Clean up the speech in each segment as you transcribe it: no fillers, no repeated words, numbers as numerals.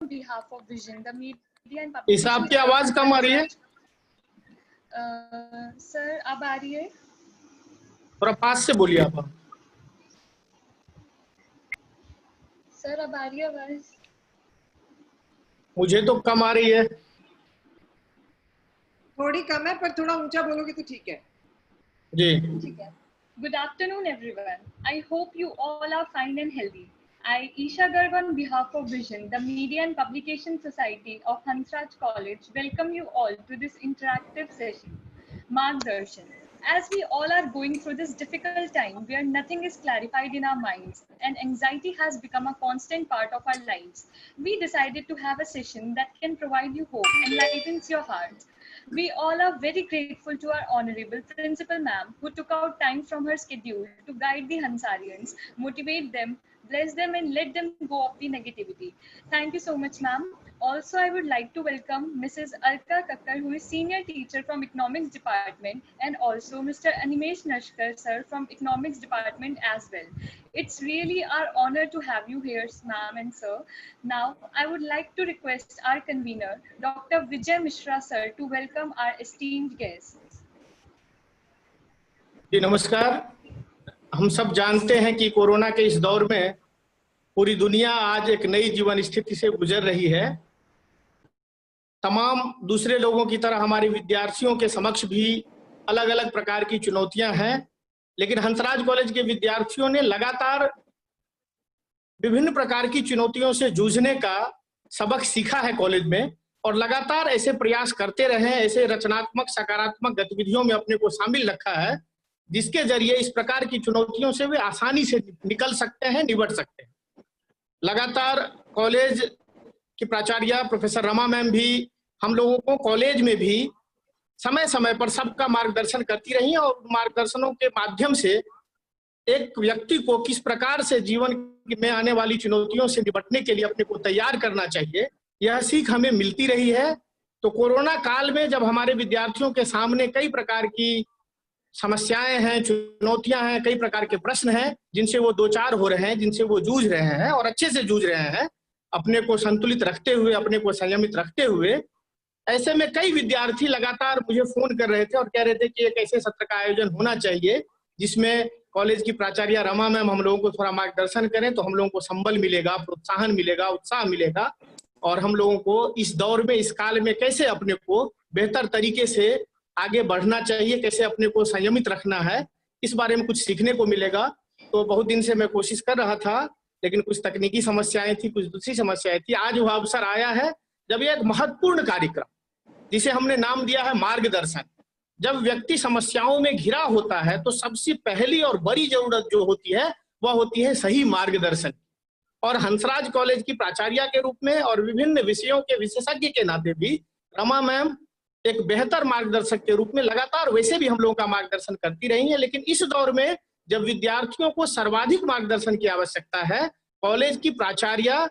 on behalf of Vision, the media and इस आपकी आवाज कम आ रही है। सर अब आ रही है? थोड़ा पास से बोलिए आप। सर अब आ रही है आवाज? मुझे तो कम आ रही है। थोड़ी कम है, पर थोड़ा ऊंचा बोलोगे तो ठीक है। जी ठीक है। Good afternoon everyone. I hope you all are fine and healthy. I, Isha Garg, on behalf of Vision, the Media and Publication Society of Hansraj College, welcome you all to this interactive session, Margdarshan. As we all are going through this difficult time where nothing is clarified in our minds and anxiety has become a constant part of our lives, we decided to have a session that can provide you hope and lightens your hearts. We all are very grateful to our Honorable Principal Ma'am who took out time from her schedule to guide the Hansarians, motivate them, bless them and let them go of the negativity. Thank you so much, ma'am. Also, I would like to welcome Mrs. Alka Kakkar, who is Senior Teacher from Economics Department, and also Mr. Animesh Nashkar, sir, from Economics Department as well. It's really our honor to have you here, ma'am and sir. Now, I would like to request our convener, Dr. Vijay Mishra, sir, to welcome our esteemed guests. जी नमस्कार। हम सब जानते हैं कि corona के इस दौर में पूरी दुनिया आज एक नई जीवन स्थिति से गुजर रही है। तमाम दूसरे लोगों की तरह हमारे विद्यार्थियों के समक्ष भी अलग अलग प्रकार की चुनौतियां हैं, लेकिन हंसराज कॉलेज के विद्यार्थियों ने लगातार विभिन्न प्रकार की चुनौतियों से जूझने का सबक सीखा है कॉलेज में, और लगातार ऐसे प्रयास करते रहे, ऐसे रचनात्मक सकारात्मक गतिविधियों में अपने को शामिल रखा है जिसके जरिए इस प्रकार की चुनौतियों से वे आसानी से निकल सकते हैं, निपट सकते हैं। लगातार कॉलेज की प्राचार्य प्रोफेसर रमा मैम भी हम लोगों को कॉलेज में भी समय समय पर सबका मार्गदर्शन करती रही हैं, और मार्गदर्शनों के माध्यम से एक व्यक्ति को किस प्रकार से जीवन में आने वाली चुनौतियों से निपटने के लिए अपने को तैयार करना चाहिए, यह सीख हमें मिलती रही है। तो कोरोना काल में जब हमारे विद्यार्थियों के सामने कई प्रकार की समस्याएं हैं, चुनौतियां हैं, कई प्रकार के प्रश्न हैं जिनसे वो दो चार हो रहे हैं, जिनसे वो जूझ रहे हैं और अच्छे से जूझ रहे हैं, अपने को संतुलित रखते हुए, अपने को संयमित रखते हुए, ऐसे में कई विद्यार्थी लगातार मुझे फोन कर रहे थे और कह रहे थे कि एक ऐसे सत्र का आयोजन होना चाहिए जिसमें कॉलेज की प्राचार्य रमा मैम हम लोगों को थोड़ा मार्गदर्शन करें, तो हम लोगों को संबल मिलेगा, प्रोत्साहन मिलेगा, उत्साह मिलेगा, और हम लोगों को इस दौर में, इस काल में कैसे अपने को बेहतर तरीके से आगे बढ़ना चाहिए, कैसे अपने को संयमित रखना है, इस बारे में कुछ सीखने को मिलेगा। तो बहुत दिन से मैं कोशिश कर रहा था, लेकिन कुछ तकनीकी समस्याएं थी, कुछ दूसरी समस्याएं थी। आज वह अवसर आया है जब यह एक महत्वपूर्ण कार्यक्रम जिसे हमने नाम दिया है मार्गदर्शन, जब व्यक्ति समस्याओं में घिरा होता है तो सबसे पहली और बड़ी जरूरत जो होती है वह होती है सही मार्गदर्शन। और हंसराज कॉलेज की प्राचार्य के रूप में और विभिन्न विषयों के विशेषज्ञ के नाते भी रमा मैम एक बेहतर मार्गदर्शक के रूप में लगातार वैसे भी हम लोगों का मार्गदर्शन करती रही है, लेकिन इस दौर में जब विद्यार्थियों को सर्वाधिक मार्गदर्शन की आवश्यकता है, कॉलेज की प्राचार्य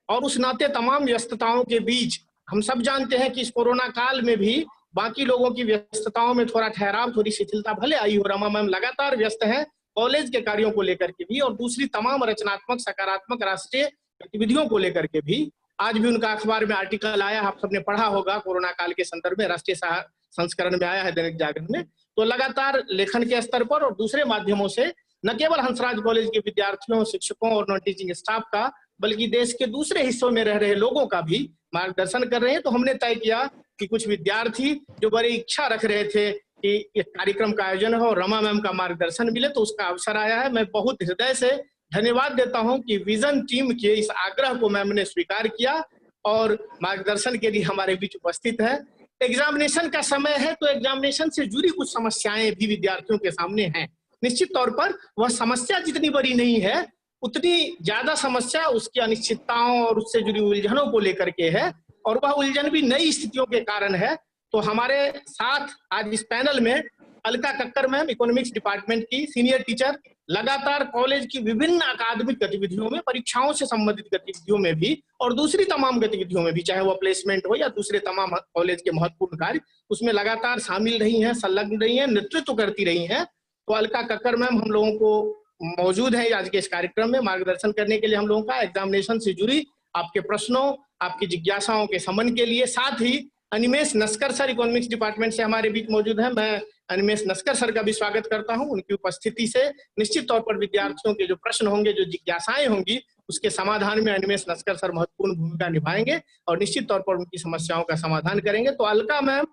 और उस नाते तमाम व्यस्तताओं के बीच, हम सब जानते हैं कि इस कोरोना काल में भी बाकी लोगों की व्यस्तताओं में थोड़ा ठहराव, थोड़ी शिथिलता भले आई हो, रमा मैम लगातार व्यस्त हैं कॉलेज के कार्यों को लेकर के भी और दूसरी तमाम रचनात्मक सकारात्मक राष्ट्रीय गतिविधियों को लेकर के भी। आज भी उनका अखबार में आर्टिकल आया, आप सबने पढ़ा होगा, कोरोना काल के संदर्भ में राष्ट्रीय संस्करण में आया है दैनिक जागरण में। तो लगातार लेखन के स्तर पर और दूसरे माध्यमों से न केवल हंसराज कॉलेज के विद्यार्थियों, शिक्षकों और नॉन टीचिंग स्टाफ का, बल्कि देश के दूसरे हिस्सों में रह रहे लोगों का भी मार्गदर्शन कर रहे हैं। तो हमने तय किया कि कुछ विद्यार्थी जो बड़ी इच्छा रख रहे थे कि एक कार्यक्रम का आयोजन हो और रमा मैम का मार्गदर्शन मिले, तो उसका अवसर आया है। मैं बहुत हृदय से धन्यवाद देता हूं कि विजन टीम के इस आग्रह को मैम ने स्वीकार किया और मार्गदर्शन के लिए हमारे बीच उपस्थित है। एग्जामिनेशन का समय है, तो एग्जामिनेशन से जुड़ी कुछ समस्याएं भी विद्यार्थियों के सामने हैं। निश्चित तौर पर वह समस्या जितनी बड़ी नहीं है, उतनी ज्यादा समस्या उसकी अनिश्चितताओं और उससे जुड़ी उलझनों को लेकर के है, और वह उलझन भी नई स्थितियों के कारण है। तो हमारे साथ आज इस पैनल में Alka Kakkar ma'am, economics department की सीनियर टीचर, लगातार कॉलेज की विभिन्न अकादमिक गतिविधियों में, परीक्षाओं से संबंधित गतिविधियों में भी और दूसरी तमाम गतिविधियों में भी, चाहे वो प्लेसमेंट हो या दूसरे तमाम कॉलेज के महत्वपूर्ण कार्य, उसमें लगातार शामिल रही हैं, संलग्न रही हैं, नेतृत्व करती रही हैं। तो अलका कक्कर मैम हम लोगों को मौजूद है आज के इस कार्यक्रम में मार्गदर्शन करने के लिए हम लोगों का एग्जामिनेशन से जुड़ी आपके प्रश्नों, आपकी जिज्ञासाओं के समन के लिए। साथ ही Animesh Naskar sir economics department से हमारे बीच मौजूद हैं। मैं अनिमेश नस्कर सर का भी स्वागत करता हूं। उनकी उपस्थिति से निश्चित तौर पर विद्यार्थियों के जो प्रश्न होंगे, जो जिज्ञासाएं होंगी, उसके समाधान में अनिमेश नस्कर सर महत्वपूर्ण भूमिका निभाएंगे और निश्चित तौर पर उनकी समस्याओं का समाधान करेंगे। तो अलका मैम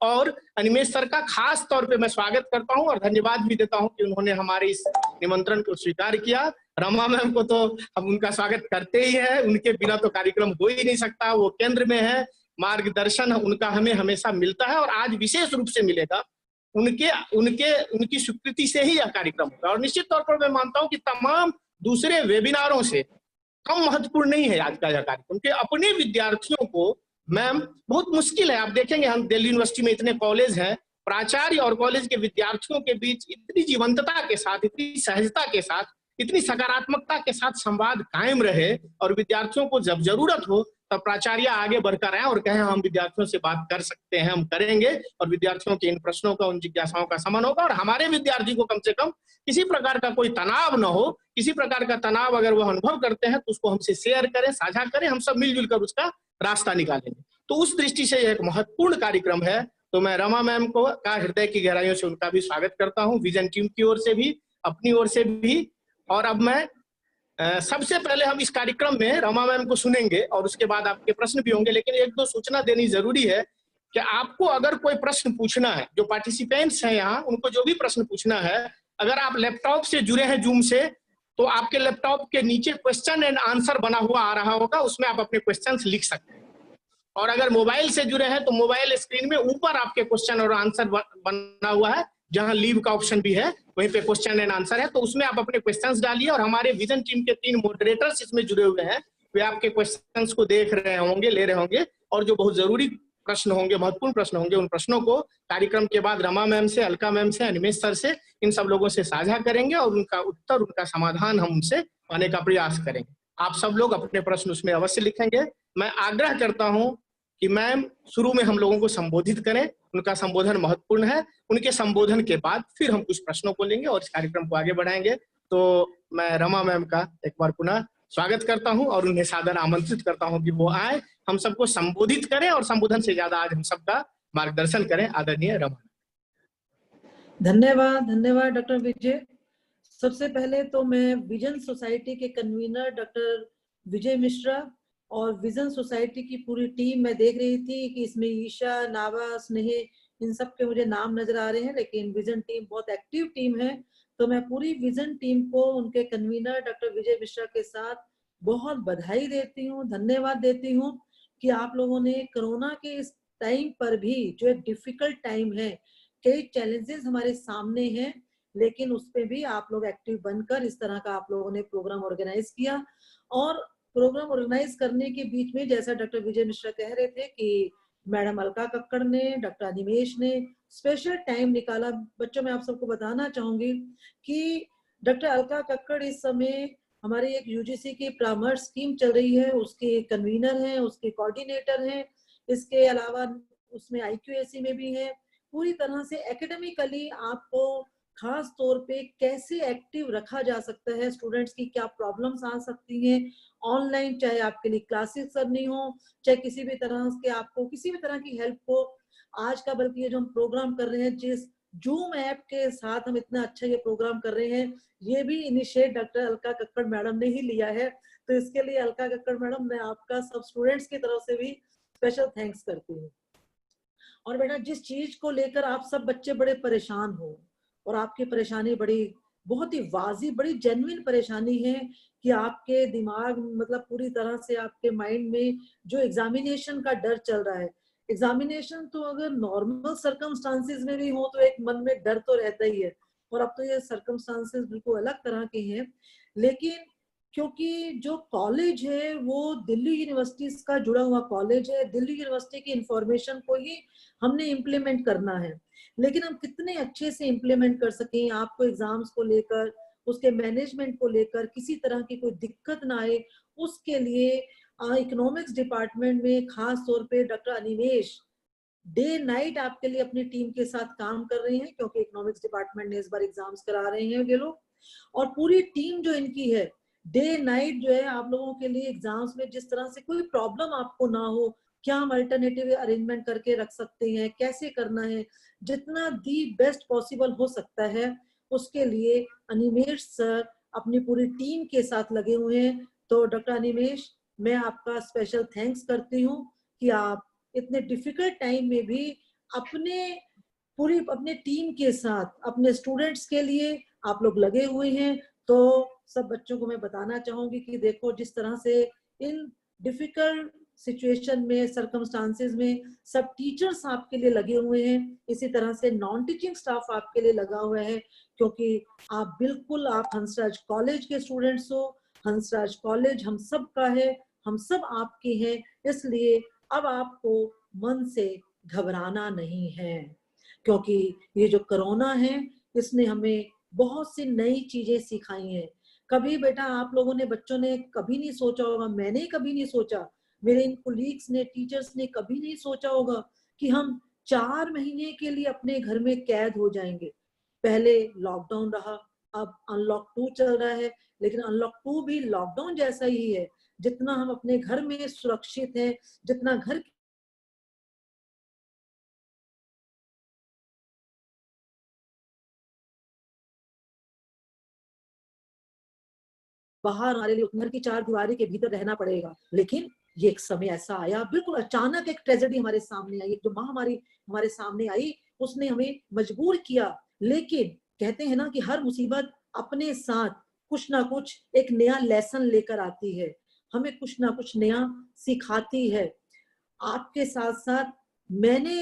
और अनिमेश सर का खास तौर पे मैं स्वागत करता हूं और धन्यवाद भी देता हूं कि उन्होंने हमारे इस निमंत्रण को स्वीकार किया। रमा मैम को तो हम उनका स्वागत करते ही है, उनके बिना तो कार्यक्रम हो ही नहीं सकता। वो केंद्र में है, मार्गदर्शन उनका हमें हमेशा मिलता है और आज विशेष रूप से मिलेगा। उनकी स्वीकृति से ही यह कार्यक्रम होगा और निश्चित तौर पर मैं मानता हूं कि तमाम दूसरे वेबिनारों से कम महत्वपूर्ण नहीं है आज का यह कार्यक्रम, कि अपने विद्यार्थियों को मैम बहुत मुश्किल है। आप देखेंगे हम दिल्ली यूनिवर्सिटी में इतने कॉलेज हैं, प्राचार्य और कॉलेज के विद्यार्थियों के बीच इतनी जीवंतता के साथ, इतनी सहजता के साथ, इतनी सकारात्मकता के साथ संवाद कायम रहे और विद्यार्थियों को जब जरूरत हो तब प्राचार्य आगे बढ़कर आए और कहें हम विद्यार्थियों से बात कर सकते हैं, हम करेंगे और विद्यार्थियों के इन प्रश्नों का, उन जिज्ञासाओं का समन होगा और हमारे विद्यार्थी को कम से कम किसी प्रकार का कोई तनाव न हो। किसी प्रकार का तनाव अगर वो अनुभव करते हैं तो उसको हमसे शेयर करें, साझा करें, हम सब मिलजुल कर उसका रास्ता निकालेंगे। तो उस दृष्टि से यह एक महत्वपूर्ण कार्यक्रम है। तो मैं रमा मैम को का हृदय की गहराइयों से उनका भी स्वागत करता हूँ, विजन टीम की ओर से भी, अपनी ओर से भी। और अब मैं सबसे पहले हम इस कार्यक्रम में रमा मैम को सुनेंगे और उसके बाद आपके प्रश्न भी होंगे, लेकिन एक दो सूचना देनी जरूरी है कि आपको अगर कोई प्रश्न पूछना है, जो पार्टिसिपेंट्स हैं यहाँ, उनको जो भी प्रश्न पूछना है, अगर आप लैपटॉप से जुड़े हैं जूम से, तो आपके लैपटॉप के नीचे क्वेश्चन एंड आंसर बना हुआ आ रहा होगा, उसमें आप अपने क्वेश्चंस लिख सकते हैं। और अगर मोबाइल से जुड़े हैं तो मोबाइल स्क्रीन में ऊपर आपके क्वेश्चन और आंसर बना हुआ है, जहां लीव का ऑप्शन भी है, वहीं पे क्वेश्चन एंड आंसर है, तो उसमें आप अपने क्वेश्चंस डालिए और हमारे विजन टीम के 3 मॉडरेटर्स इसमें जुड़े हुए हैं, वे आपके क्वेश्चंस को देख रहे होंगे, ले रहे होंगे और जो बहुत जरूरी प्रश्न होंगे, महत्वपूर्ण प्रश्न होंगे, उन प्रश्नों को कार्यक्रम के बाद रमा मैम से, अलका मैम से, अनिमेश सर से, इन सब लोगों से साझा करेंगे और उनका उत्तर, उनका समाधान हम उनसे पाने का प्रयास करेंगे। आप सब लोग अपने प्रश्न उसमें अवश्य लिखेंगे। मैं आग्रह करता हूं कि मैम शुरू में हम लोगों को संबोधित करें, उनका संबोधन महत्वपूर्ण है। उनके संबोधन के बाद फिर हम कुछ प्रश्नों को लेंगे और इस कार्यक्रम को आगे बढ़ाएंगे। तो मैं रमा मैम का एक बार पुनः स्वागत करता हूं और उन्हें सादर आमंत्रित करता हूं कि वो आए, हम सबको संबोधित करें और संबोधन से ज्यादा आज हम सबका मार्गदर्शन करें। आदरणीय रमा। धन्यवाद, धन्यवाद डॉक्टर विजय। सबसे पहले तो मैं विजन सोसाइटी के कन्वीनर डॉक्टर विजय मिश्रा और विजन सोसाइटी की पूरी टीम मैं देख रही थी कि इसमें ईशा, नावा, स्नेह, इन सब के मुझे नाम नजर आ रहे हैं, लेकिन विजन टीम बहुत एक्टिव टीम है। तो मैं पूरी विजन टीम को उनके कन्वीनर डॉक्टर विजय मिश्रा के साथ बहुत बधाई देती हूँ, धन्यवाद देती हूँ कि आप लोगों ने कोरोना के इस टाइम पर भी, जो एक डिफिकल्ट टाइम है, कई चैलेंजेस हमारे सामने हैं, लेकिन उस पे भी आप लोग एक्टिव बनकर इस तरह का आप लोगों ने प्रोग्राम ऑर्गेनाइज किया। और प्रोग्राम ऑर्गेनाइज करने के बीच में जैसा डॉक्टर विजय मिश्रा कह रहे थे कि मैडम अलका कक्कड़ ने, डॉक्टर अनिमेश ने स्पेशल टाइम निकाला। बच्चों, मैं आप सबको बताना चाहूंगी कि डॉक्टर अलका कक्कड़ इस समय हमारी एक यूजीसी की परामर्श स्कीम चल रही है, उसके कन्वीनर हैं, उसके कोऑर्डिनेटर हैं। इसके अलावा उसमें IQAC में भी है। पूरी तरह से एकेडमिकली आपको खास तौर पे कैसे एक्टिव रखा जा सकता है, स्टूडेंट्स की क्या प्रॉब्लम्स आ सकती हैं ऑनलाइन, चाहे आपके लिए क्लासेस करनी हो, चाहे किसी भी तरह के आपको किसी भी तरह की हेल्प हो। आज का बल्कि ये जो हम प्रोग्राम कर रहे हैं, जिस जूम ऐप के साथ हम इतना अच्छा ये प्रोग्राम कर रहे हैं, ये भी initiate doctor Alka Kakkar madam ने ही लिया है। तो इसके लिए अलका कक्कड़ मैडम, मैं आपका सब स्टूडेंट्स की तरफ से भी स्पेशल थैंक्स करती हूँ। और बेटा, जिस चीज को लेकर आप सब बच्चे बड़े परेशान हो और आपकी परेशानी बड़ी, बहुत ही वाजिब, बड़ी जेन्युइन परेशानी है कि आपके दिमाग, मतलब पूरी तरह से आपके माइंड में जो एग्जामिनेशन का डर चल रहा है। एग्जामिनेशन तो अगर नॉर्मल सर्कमस्टांसेस में भी हो तो एक मन में डर तो रहता ही है, और अब तो ये सर्कमस्टांसेस बिल्कुल अलग तरह के हैं। लेकिन क्योंकि जो कॉलेज है वो दिल्ली यूनिवर्सिटी का जुड़ा हुआ कॉलेज है, दिल्ली यूनिवर्सिटी की इंफॉर्मेशन को ही हमने इम्प्लीमेंट करना है। लेकिन हम कितने अच्छे से इम्प्लीमेंट कर सकें, आपको एग्जाम्स को लेकर, उसके मैनेजमेंट को लेकर किसी तरह की कोई दिक्कत ना आए, उसके लिए इकोनॉमिक्स डिपार्टमेंट में खास तौर पे डॉक्टर अनिमेश डे नाइट आपके लिए अपनी टीम के साथ काम कर रहे हैं, क्योंकि इकोनॉमिक्स डिपार्टमेंट ने इस बार एग्जाम्स करा रहे हैं ये लोग। और पूरी टीम जो इनकी है, डे नाइट जो है आप लोगों के लिए एग्जाम्स में जिस तरह से कोई प्रॉब्लम आपको ना हो, क्या हम अल्टरनेटिव अरेंजमेंट करके रख सकते हैं, कैसे करना है, जितना दी बेस्ट पॉसिबल हो सकता है उसके लिए अनिमेश सर अपनी पूरी टीम के साथ लगे हुए हैं। तो डॉक्टर अनिमेश, मैं आपका स्पेशल थैंक्स करती हूँ कि आप इतने डिफिकल्ट टाइम में भी अपने टीम के साथ अपने स्टूडेंट्स के लिए आप लोग लगे हुए हैं। तो सब बच्चों को मैं बताना चाहूंगी कि देखो जिस तरह से इन डिफिकल्ट सिचुएशन में, सर्कमस्टांसेस में सब टीचर्स आपके लिए लगे हुए हैं, इसी तरह से नॉन टीचिंग स्टाफ आपके लिए लगा हुआ है, क्योंकि आप हंसराज कॉलेज के स्टूडेंट्स हो। हंसराज कॉलेज हम सब का है, हम सब आपके हैं, इसलिए अब आपको मन से घबराना नहीं है, क्योंकि ये जो कोरोना है इसने हमें बहुत सी नई चीजें सिखाई हैं। कभी बेटा आप लोगों ने, बच्चों ने कभी नहीं सोचा होगा, मैंने कभी नहीं सोचा, मेरे इन कोलीग्स ने, टीचर्स ने कभी नहीं सोचा होगा कि हम 4 महीने के लिए अपने घर में कैद हो जाएंगे। पहले लॉकडाउन रहा, अब अनलॉक 2 चल रहा है, लेकिन अनलॉक 2 भी लॉकडाउन जैसा ही है। जितना हम अपने घर में सुरक्षित हैं, जितना घर बाहर, हमारे लिए घर की 4 दीवारी के भीतर रहना पड़ेगा। लेकिन ये एक समय ऐसा आया, बिल्कुल अचानक एक ट्रेजेडी हमारे सामने आई, जो महामारी हमारे सामने आई, उसने हमें मजबूर किया। लेकिन कहते हैं ना कि हर मुसीबत अपने साथ कुछ ना कुछ एक नया लेसन लेकर आती है, हमें कुछ ना कुछ नया सिखाती है। आपके साथ साथ मैंने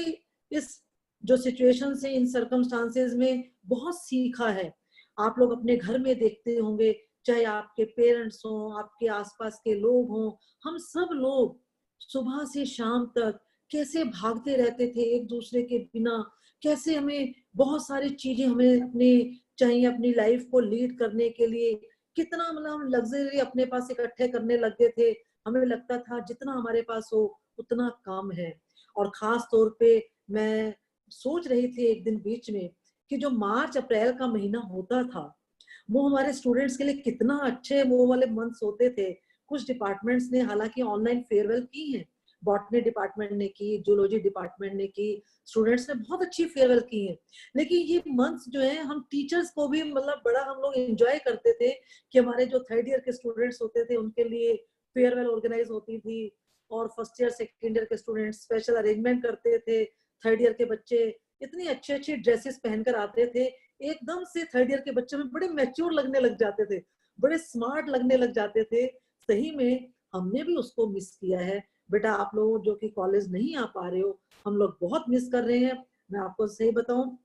इस जो सिचुएशन से, इन सर्कमस्टांसेस में बहुत सीखा है। आप लोग अपने घर में देखते होंगे, चाहे आपके पेरेंट्स हों, आपके आसपास के लोग हों, हम सब लोग सुबह से शाम तक कैसे भागते रहते थे एक दूसरे के बिना, कैसे हमें बहुत सारी चीजें हमें अपने चाहिए अपनी लाइफ को लीड करने के लिए, कितना मतलब हम लग्जरी अपने पास इकट्ठे करने लग गए थे। हमें लगता था जितना हमारे पास हो उतना कम है। और खास तौर पे मैं सोच रही थी एक दिन बीच में कि जो मार्च अप्रैल का महीना होता था वो हमारे स्टूडेंट्स के लिए कितना अच्छे वो वाले मंथ्स होते थे। कुछ डिपार्टमेंट्स ने हालांकि ऑनलाइन फेयरवेल की है, बॉटनी डिपार्टमेंट ने की, जूलॉजी डिपार्टमेंट ने की, स्टूडेंट्स ने बहुत अच्छी फेयरवेल की है। लेकिन ये मंथ्स जो है हम टीचर्स को भी मतलब बड़ा हम लोग एंजॉय करते थे कि हमारे जो 3rd ईयर के स्टूडेंट्स होते थे उनके लिए फेयरवेल ऑर्गेनाइज होती थी, और 1st ईयर 2nd ईयर के स्टूडेंट्स स्पेशल अरेंजमेंट करते थे। 3rd ईयर के बच्चे इतनी अच्छी अच्छी ड्रेसेस पहनकर आते थे, एकदम से 3rd ईयर के बच्चे में बड़े मैच्योर लगने लग जाते थे, बड़े स्मार्ट लगने लग जाते थे। सही में हमने भी उसको मिस किया है। बेटा आप लोग जो कि कॉलेज नहीं आ पा रहे हो, हम लोग बहुत मिस कर रहे हैं। मैं आपको सही बताऊं,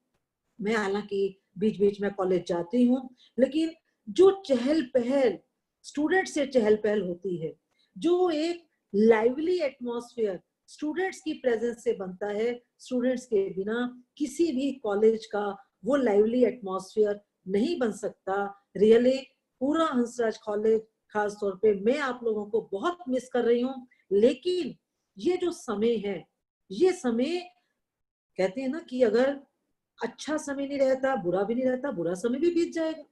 मैं हालांकि बीच बीच में कॉलेज जाती हूँ, लेकिन जो चहल पहल स्टूडेंट से चहल पहल होती है, जो एक लाइवली एटमॉस्फेयर स्टूडेंट्स की प्रेजेंस से बनता है, स्टूडेंट्स के बिना किसी भी कॉलेज का वो लाइवली एटमॉस्फेयर नहीं बन सकता। रियली पूरा हंसराज कॉलेज, खास तौर पे मैं आप लोगों को बहुत मिस कर रही हूँ। लेकिन ये जो समय है, ये समय कहते हैं ना कि अगर अच्छा समय नहीं रहता, बुरा भी नहीं रहता, बुरा समय भी बीत जाएगा।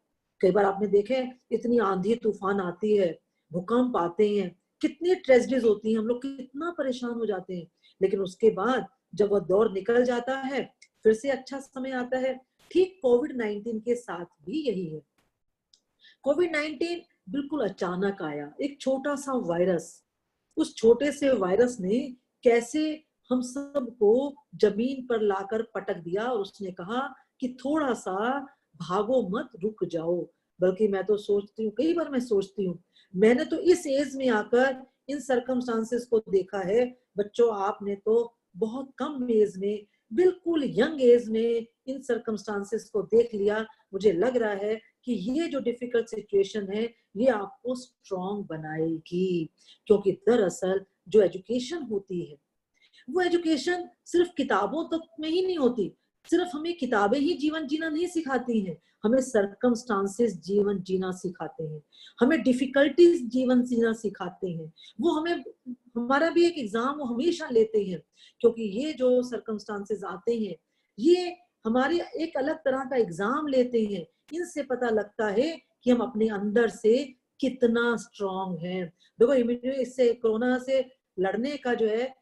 कई बार आपने देखे इतनी आंधी तूफान आती है, भूकंप आते हैं, कितनी ट्रेजेडीज होती हैं, हम लोग कितना परेशान हो जाते हैं। लेकिन उसके बाद जब वह दौर निकल जाता है, फिर से अच्छा समय आता है। ठीक कोविड-19 के साथ भी यही है। कोविड-19 बिल्कुल अचानक आया, एक छोटा सा वायरस। उस छोटे से वायरस ने कैसे हम सबको जमीन पर लाकर पटक दिया, और उसने कहा कि थोड़ा सा भागो मत, रुक जाओ। बल्कि मैं तो सोचती हूँ, कई बार मैं सोचती हूँ, मैंने तो इस एज में आकर इन सर्कमस्टांसेस को देखा है। बच्चों आपने तो बहुत कम एज में, बिल्कुल यंग एज में इन सर्कमस्टांसेस को देख लिया। मुझे लग रहा है कि ये जो डिफिकल्ट सिचुएशन है ये आपको स्ट्रॉन्ग बनाएगी, क्योंकि दरअसल जो एजुकेशन होती है वो एजुकेशन सिर्फ किताबों तक में ही नहीं होती। सिर्फ हमें किताबें ही जीवन जीना नहीं सिखाती हैं, हमें सर्कमस्टांसेस जीवन जीना सिखाते हैं, हमें डिफिकल्टीज जीवन जीना सिखाते हैं। वो हमें, हमारा भी एक एग्जाम वो हमेशा लेते हैं, क्योंकि ये जो सर्कमस्टांसेस आते हैं ये हमारी एक अलग तरह का एग्जाम लेते हैं। इनसे पता लगता है कि हम अपने अंदर से कितना स्ट्रांग है। देखो इम्यूनिटी, इससे कोरोना से लड़ने का जो है,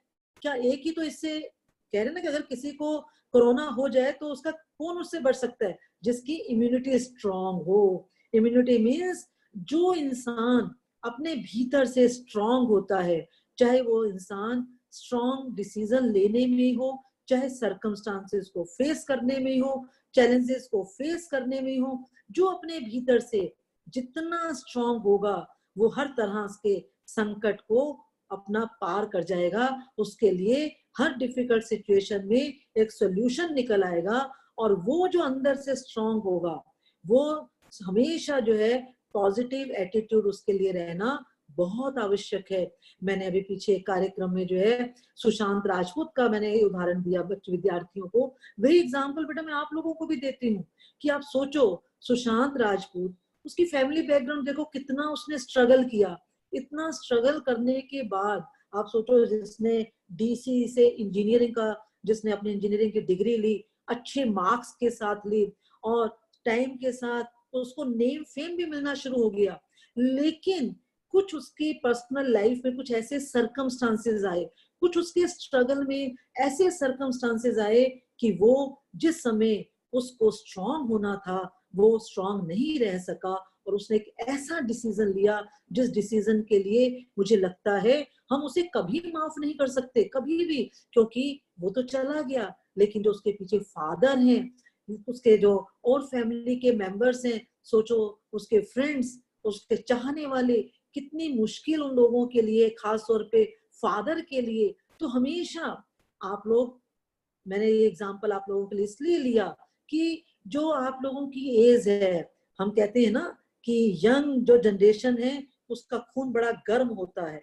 क्या एक ही तो इससे कह रहे हैं ना कि अगर किसी को कोरोना हो जाए तो उसका कौन उससे बच सकता है? जिसकी इम्यूनिटी स्ट्रांग हो। इम्यूनिटी मीन्स जो इंसान अपने भीतर से स्ट्रांग होता है, चाहे वो इंसान स्ट्रांग डिसीजन लेने में हो, चाहे सरकमस्टांसेस को फेस करने में हो, चैलेंजेस को फेस करने में हो, जो अपने भीतर से जितना स्ट्रांग होगा वो हर तरह के संकट को अपना पार कर जाएगा। उसके लिए हर डिफिकल्ट सिचुएशन में एक सॉल्यूशन निकल आएगा। और वो जो अंदर से स्ट्रांग होगा वो हमेशा जो है पॉजिटिव एटीट्यूड उसके लिए रहना बहुत आवश्यक है। मैंने अभी पीछे एक कार्यक्रम में जो है सुशांत राजपूत का मैंने उदाहरण दिया बच्चे विद्यार्थियों को। वही एग्जाम्पल बेटा मैं आप लोगों को भी देती हूँ कि आप सोचो सुशांत राजपूत, उसकी फैमिली बैकग्राउंड देखो, कितना उसने स्ट्रगल किया। इतना स्ट्रगल करने के बाद आप सोचो, जिसने डीसी से इंजीनियरिंग का, जिसने अपनी इंजीनियरिंग की डिग्री ली, अच्छे मार्क्स के साथ ली, और टाइम के साथ उसको नेम फेम भी मिलना शुरू हो गया। लेकिन कुछ उसकी पर्सनल लाइफ में कुछ ऐसे सरकमस्टांसेस आए, कुछ उसके स्ट्रगल में ऐसे सरकमस्टांसेस आए कि वो जिस समय उसको स्ट्रांग होना था वो स्ट्रांग नहीं रह सका, और उसने एक ऐसा डिसीजन लिया जिस डिसीजन के लिए मुझे लगता है हम उसे कभी माफ नहीं कर सकते, कभी भी, क्योंकि वो तो चला गया, लेकिन जो उसके पीछे फादर हैं, उसके जो और फैमिली के मेंबर्स हैं, सोचो उसके फ्रेंड्स, उसके चाहने वाले, कितनी मुश्किल उन लोगों के लिए, खास तौर पे फादर के लिए। तो हमेशा आप लोग, मैंने ये एग्जांपल आप लोगों के लिए इसलिए लिया कि जो आप लोगों की एज है, हम कहते हैं ना कि यंग जो जनरेशन है उसका खून बड़ा गर्म होता है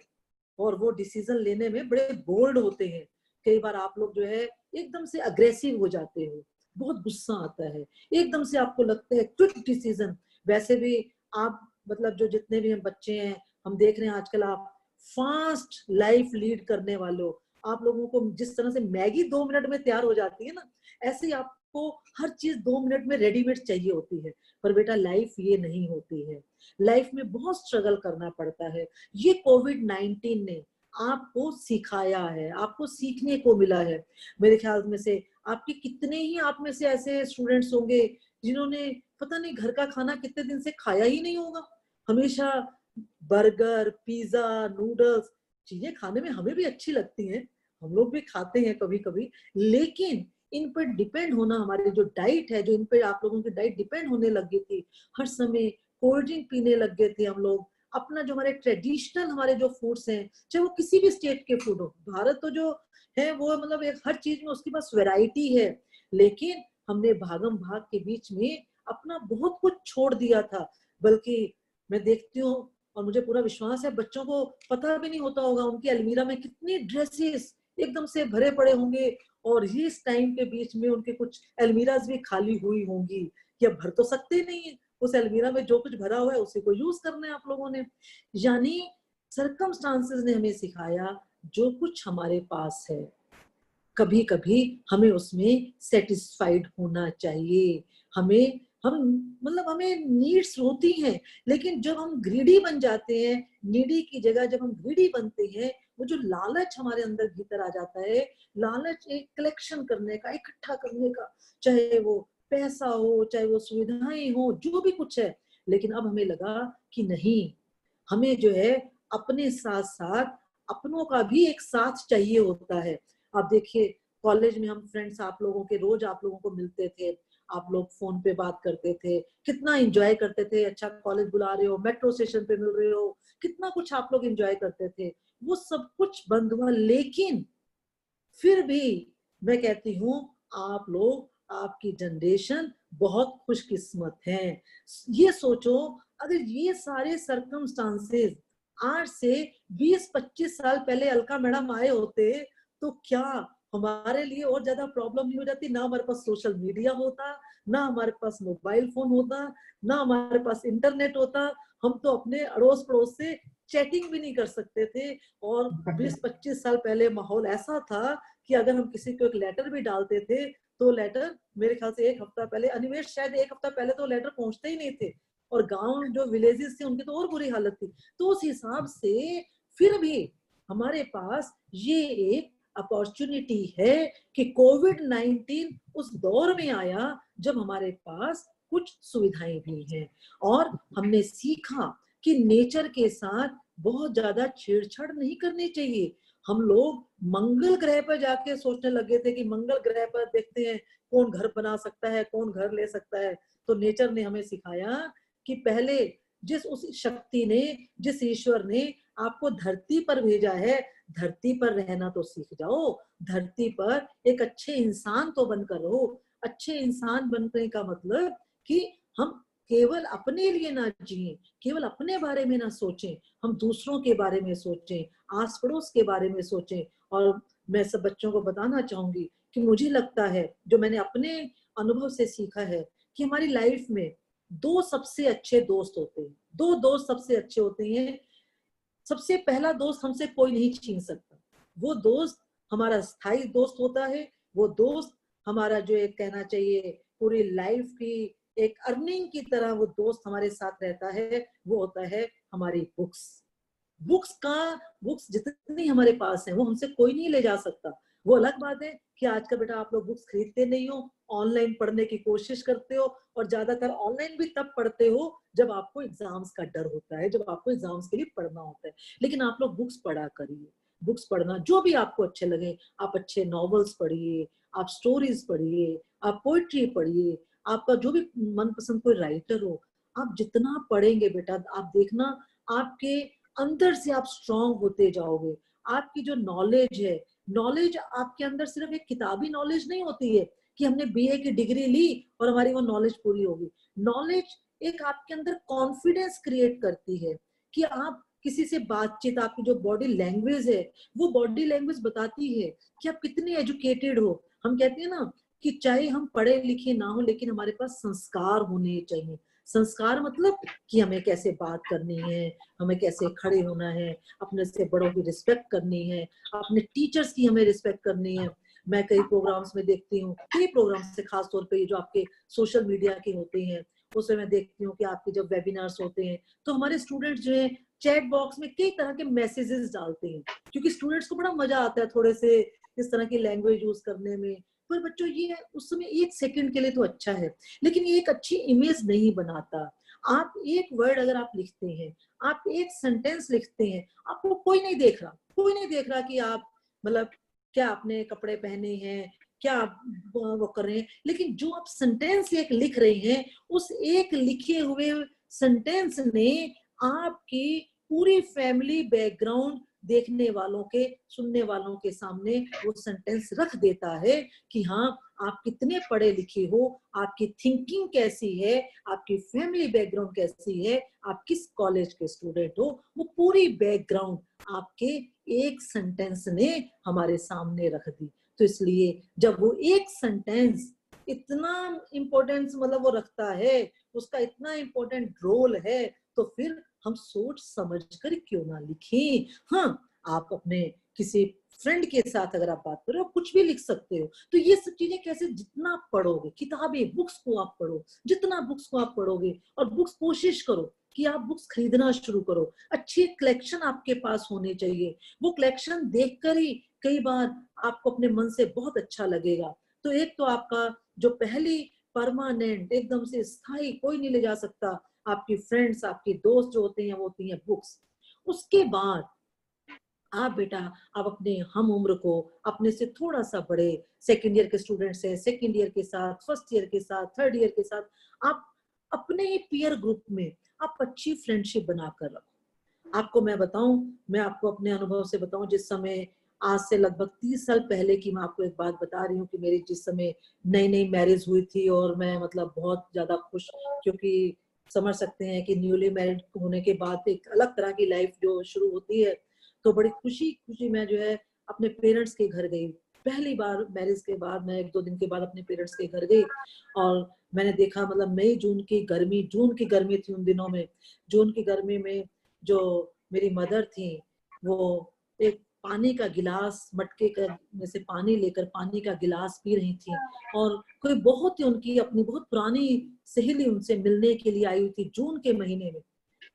और वो डिसीजन लेने में बड़े बोल्ड होते हैं। कई बार आप लोग जो है एकदम से अग्रेसिव हो जाते हो, बहुत गुस्सा आता है, एकदम से आपको लगता है क्विक डिसीजन। वैसे भी आप मतलब जो जितने भी हम बच्चे हैं, हम देख रहे हैं आजकल आप फास्ट लाइफ लीड करने वाले हो। आप लोगों को जिस तरह से मैगी 2 मिनट में तैयार हो जाती है ना, ऐसे ही आपको हर चीज 2 मिनट में रेडीमेड चाहिए होती है। पर बेटा लाइफ ये नहीं होती है, लाइफ में बहुत स्ट्रगल करना पड़ता है। ये कोविड-19 ने आपको सिखाया है, आपको सीखने को मिला है। मेरे ख्याल में से आपके कितने ही आप में से ऐसे स्टूडेंट्स होंगे जिन्होंने पता नहीं घर का खाना कितने दिन से खाया ही नहीं होगा। हमेशा बर्गर, पिज्जा, नूडल्स, चीजें खाने में हमें भी अच्छी लगती हैं, हम लोग भी खाते हैं कभी कभी, लेकिन इन पर डिपेंड होना, हमारी जो डाइट है, जो इन पे आप लोगों की डाइट डिपेंड होने लग गई थी। हर समय कोल्ड ड्रिंक पीने लग गए थे हम लोग। अपना जो हमारे ट्रेडिशनल हमारे जो फूड्स हैं, चाहे वो किसी भी स्टेट के फूड हो, भारत तो जो है वो मतलब एक हर चीज में उसके पास वैरायटी है, लेकिन हमने भागम भाग के बीच में अपना बहुत कुछ छोड़ दिया था। बल्कि मैं देखती हूँ और मुझे पूरा विश्वास है बच्चों को पता भी नहीं होता होगा उनकी अलमीरा में कितनी ड्रेसेस एकदम से भरे पड़े होंगे, और ये इस टाइम के बीच में उनके कुछ अलमीराज भी खाली हुई होंगी कि अब भर तो सकते नहीं है, उस अलमीरा में जो कुछ भरा हुआ है उसी को यूज करना है आप लोगों ने। यानी सरकमस्टांसेस ने हमें सिखाया जो कुछ हमारे पास है कभी कभी हमें उसमें सेटिस्फाइड होना चाहिए। हमें हम मतलब हमें नीड्स होती हैं, लेकिन जब हम ग्रीडी बन जाते हैं, नीडी की जगह जब हम ग्रीडी बनते हैं, वो जो लालच हमारे अंदर भीतर आ जाता है, लालच एक कलेक्शन करने का, इकट्ठा करने का, चाहे वो पैसा हो, चाहे वो सुविधाएं हो, जो भी कुछ है। लेकिन अब हमें लगा कि नहीं, हमें जो है अपने साथ साथ अपनों का भी एक साथ चाहिए होता है। आप देखिए कॉलेज में हम फ्रेंड्स आप लोगों के रोज आप लोगों को मिलते थे, आप लोग फोन पे बात करते थे, कितना एंजॉय करते थे, अच्छा कॉलेज बुला रहे हो, मेट्रो स्टेशन पे मिल रहे हो, कितना कुछ आप लोग एंजॉय करते थे। वो सब कुछ बंद हुआ, लेकिन फिर भी मैं कहती हूँ आप लोग, आपकी जनरेशन बहुत खुशकिस्मत है। ये सोचो अगर ये सारे सरकमस्टांसेस आज से 20-25 साल पहले अलका मैडम आए होते तो क्या हमारे लिए और ज्यादा प्रॉब्लम नहीं हो जाती? ना हमारे पास सोशल मीडिया होता, ना हमारे पास मोबाइल फोन होता, ना हमारे पास इंटरनेट होता, हम तो अपने अड़ोस पड़ोस से चैटिंग भी नहीं कर सकते थे। और 20-25 साल पहले माहौल ऐसा था कि अगर हम किसी को एक लेटर भी डालते थे तो लेटर मेरे ख्याल से 1 हफ्ता पहले, अनिमेष शायद 1 हफ्ता पहले तो लेटर पहुंचते ही नहीं थे। और गांव जो विलेजेस थे उनकी तो और बुरी हालत थी। तो उस हिसाब से फिर भी हमारे पास ये एक अपॉर्चुनिटी है कि कोविड-19 उस दौर में आया जब हमारे पास कुछ सुविधाएं भी हैं, और हमने सीखा कि नेचर के साथ बहुत ज्यादा छेड़छाड़ नहीं करनी चाहिए। हम लोग मंगल ग्रह पर जाके सोचने लगे थे कि मंगल ग्रह पर देखते हैं कौन घर बना सकता है, कौन घर ले सकता है। तो नेचर ने हमें सिखाया कि पहले जिस उस शक्ति ने, जिस ईश्वर ने आपको धरती पर भेजा है, धरती पर रहना तो सीख जाओ। धरती पर एक अच्छे इंसान तो बनकर रहो। अच्छे इंसान बनने का मतलब कि हम केवल अपने लिए ना जिए, केवल अपने बारे में ना सोचें, हम दूसरों के बारे में सोचें, आस पड़ोस के बारे में सोचें। और मैं सब बच्चों को बताना चाहूंगी कि मुझे लगता है, जो मैंने अपने अनुभव से सीखा है, कि हमारी लाइफ में दो सबसे अच्छे दोस्त होते हैं। दो दोस्त सबसे अच्छे होते हैं। सबसे पहला दोस्त हमसे कोई नहीं छीन सकता। वो दोस्त हमारा स्थायी दोस्त होता है। वो दोस्त हमारा जो एक कहना चाहिए पूरी लाइफ की एक अर्निंग की तरह वो दोस्त हमारे साथ रहता है। वो होता है हमारी बुक्स। बुक्स जितनी हमारे पास है वो हमसे कोई नहीं ले जा सकता। वो अलग बात है कि आज का बेटा आप लोग बुक्स खरीदते नहीं हो, ऑनलाइन पढ़ने की कोशिश करते हो, और ज्यादातर ऑनलाइन भी तब पढ़ते हो जब आपको एग्जाम्स का डर होता है, जब आपको एग्जाम्स के लिए पढ़ना होता है। लेकिन आप लोग बुक्स पढ़ा करिए। बुक्स पढ़ना जो भी आपको अच्छे लगे, आप अच्छे नॉवेल्स पढ़िए, आप स्टोरीज पढ़िए, आप पोइट्री पढ़िए, आपका जो भी मनपसंद कोई राइटर हो, आप जितना पढ़ेंगे बेटा, आप देखना आपके अंदर से आप स्ट्रांग होते जाओगे। आपकी जो नॉलेज है, नॉलेज आपके अंदर सिर्फ एक किताबी नॉलेज नहीं होती है कि हमने बीए की डिग्री ली और हमारी वो नॉलेज पूरी होगी। नॉलेज एक आपके अंदर कॉन्फिडेंस क्रिएट करती है कि आप किसी से बातचीत, आपकी जो बॉडी लैंग्वेज है, वो बॉडी लैंग्वेज बताती है कि आप कितने एजुकेटेड हो। हम कहते हैं ना कि चाहे हम पढ़े लिखे ना हो, लेकिन हमारे पास संस्कार होने चाहिए। संस्कार मतलब कि हमें कैसे बात करनी है, हमें कैसे खड़े होना है, अपने से बड़ों की रिस्पेक्ट करनी है, अपने टीचर्स की हमें रिस्पेक्ट करनी है। मैं कई प्रोग्राम्स में देखती हूँ, कई प्रोग्राम्स से खास तौर पे जो आपके सोशल मीडिया के होते हैं, उसमें मैं देखती हूँ कि आपके जब वेबिनार्स होते हैं तो हमारे स्टूडेंट्स जो है चैट बॉक्स में कई तरह के मैसेजेस डालते हैं, क्योंकि स्टूडेंट्स को बड़ा मजा आता है थोड़े से इस तरह की लैंग्वेज यूज करने में। पर बच्चों ये उस समय एक सेकंड के लिए तो अच्छा है, लेकिन ये एक अच्छी इमेज नहीं बनाता। आप एक वर्ड अगर आप लिखते हैं, आप एक सेंटेंस लिखते हैं, आपको कोई नहीं देख रहा, कोई नहीं देख रहा कि आप मतलब क्या आपने कपड़े पहने हैं, क्या आप वो कर रहे हैं। लेकिन जो आप सेंटेंस एक लिख रहे हैं, उस एक लिखे हुए सेंटेंस ने आपकी पूरी फैमिली बैकग्राउंड देखने वालों के, सुनने वालों के सामने वो सेंटेंस रख देता है कि हाँ आप कितने पढ़े लिखे हो, आपकी थिंकिंग कैसी है, आपकी फैमिली बैकग्राउंड कैसी है, आप किस कॉलेज के स्टूडेंट हो। वो पूरी बैकग्राउंड आपके एक सेंटेंस ने हमारे सामने रख दी। तो इसलिए जब वो एक सेंटेंस इतना इम्पोर्टेंस मतलब वो रखता है, उसका इतना इम्पोर्टेंट रोल है, तो फिर हम सोच समझ कर क्यों ना लिखें। हाँ, आप अपने किसी फ्रेंड के साथ अगर आप बात करो, कुछ भी लिख सकते हो। तो ये सब चीजें कैसे, जितना आप पढ़ोगे, किताबें, बुक्स को आप पढ़ो, जितना बुक्स को आप पढ़ोगे, और बुक्स कोशिश करो कि आप बुक्स खरीदना शुरू करो। अच्छी कलेक्शन आपके पास होनी चाहिए। वो कलेक्शन देखकर ही कई बार आपको अपने मन से बहुत अच्छा लगेगा। तो एक तो आपका जो पहली परमानेंट एकदम से स्थायी कोई नहीं ले जा सकता, आपकी फ्रेंड्स, आपके दोस्त जो होते हैं वो होती हैं बुक्स। उसके बाद आप बेटा, आप अपने हम उम्र को, अपने से थोड़ा सा बड़े सेकेंड ईयर के स्टूडेंट्स हैं, सेकेंड ईयर के साथ, फर्स्ट ईयर के साथ, थर्ड ईयर के साथ, आप अपने ही पीयर ग्रुप में आप अच्छी फ्रेंडशिप बनाकर रखो। आपको मैं बताऊं, मैं आपको अपने अनुभव से बताऊं, जिस समय आज से लगभग 30 साल पहले की मैं आपको एक बात बता रही हूँ कि मेरी जिस समय नई नई मैरिज हुई थी, और मैं मतलब बहुत ज्यादा खुश, क्योंकि समझ सकते हैं कि न्यूली मैरिड होने के बाद एक अलग तरह की लाइफ जो शुरू होती है, तो बड़ी खुशी खुशी मैं जो है अपने पेरेंट्स के घर गई। पहली बार मैरिज के बाद मैं 1-2 दिन के बाद अपने पेरेंट्स के घर गई, और मैंने देखा मतलब मई जून की गर्मी थी उन दिनों में। जून की गर्मी में जो मेरी मदर थी, वो एक पानी का गिलास, मटके का में से पानी लेकर पानी का गिलास पी रही थी। और कोई बहुत ही उनकी अपनी बहुत पुरानी सहेली उनसे मिलने के लिए आई हुई थी जून के महीने में।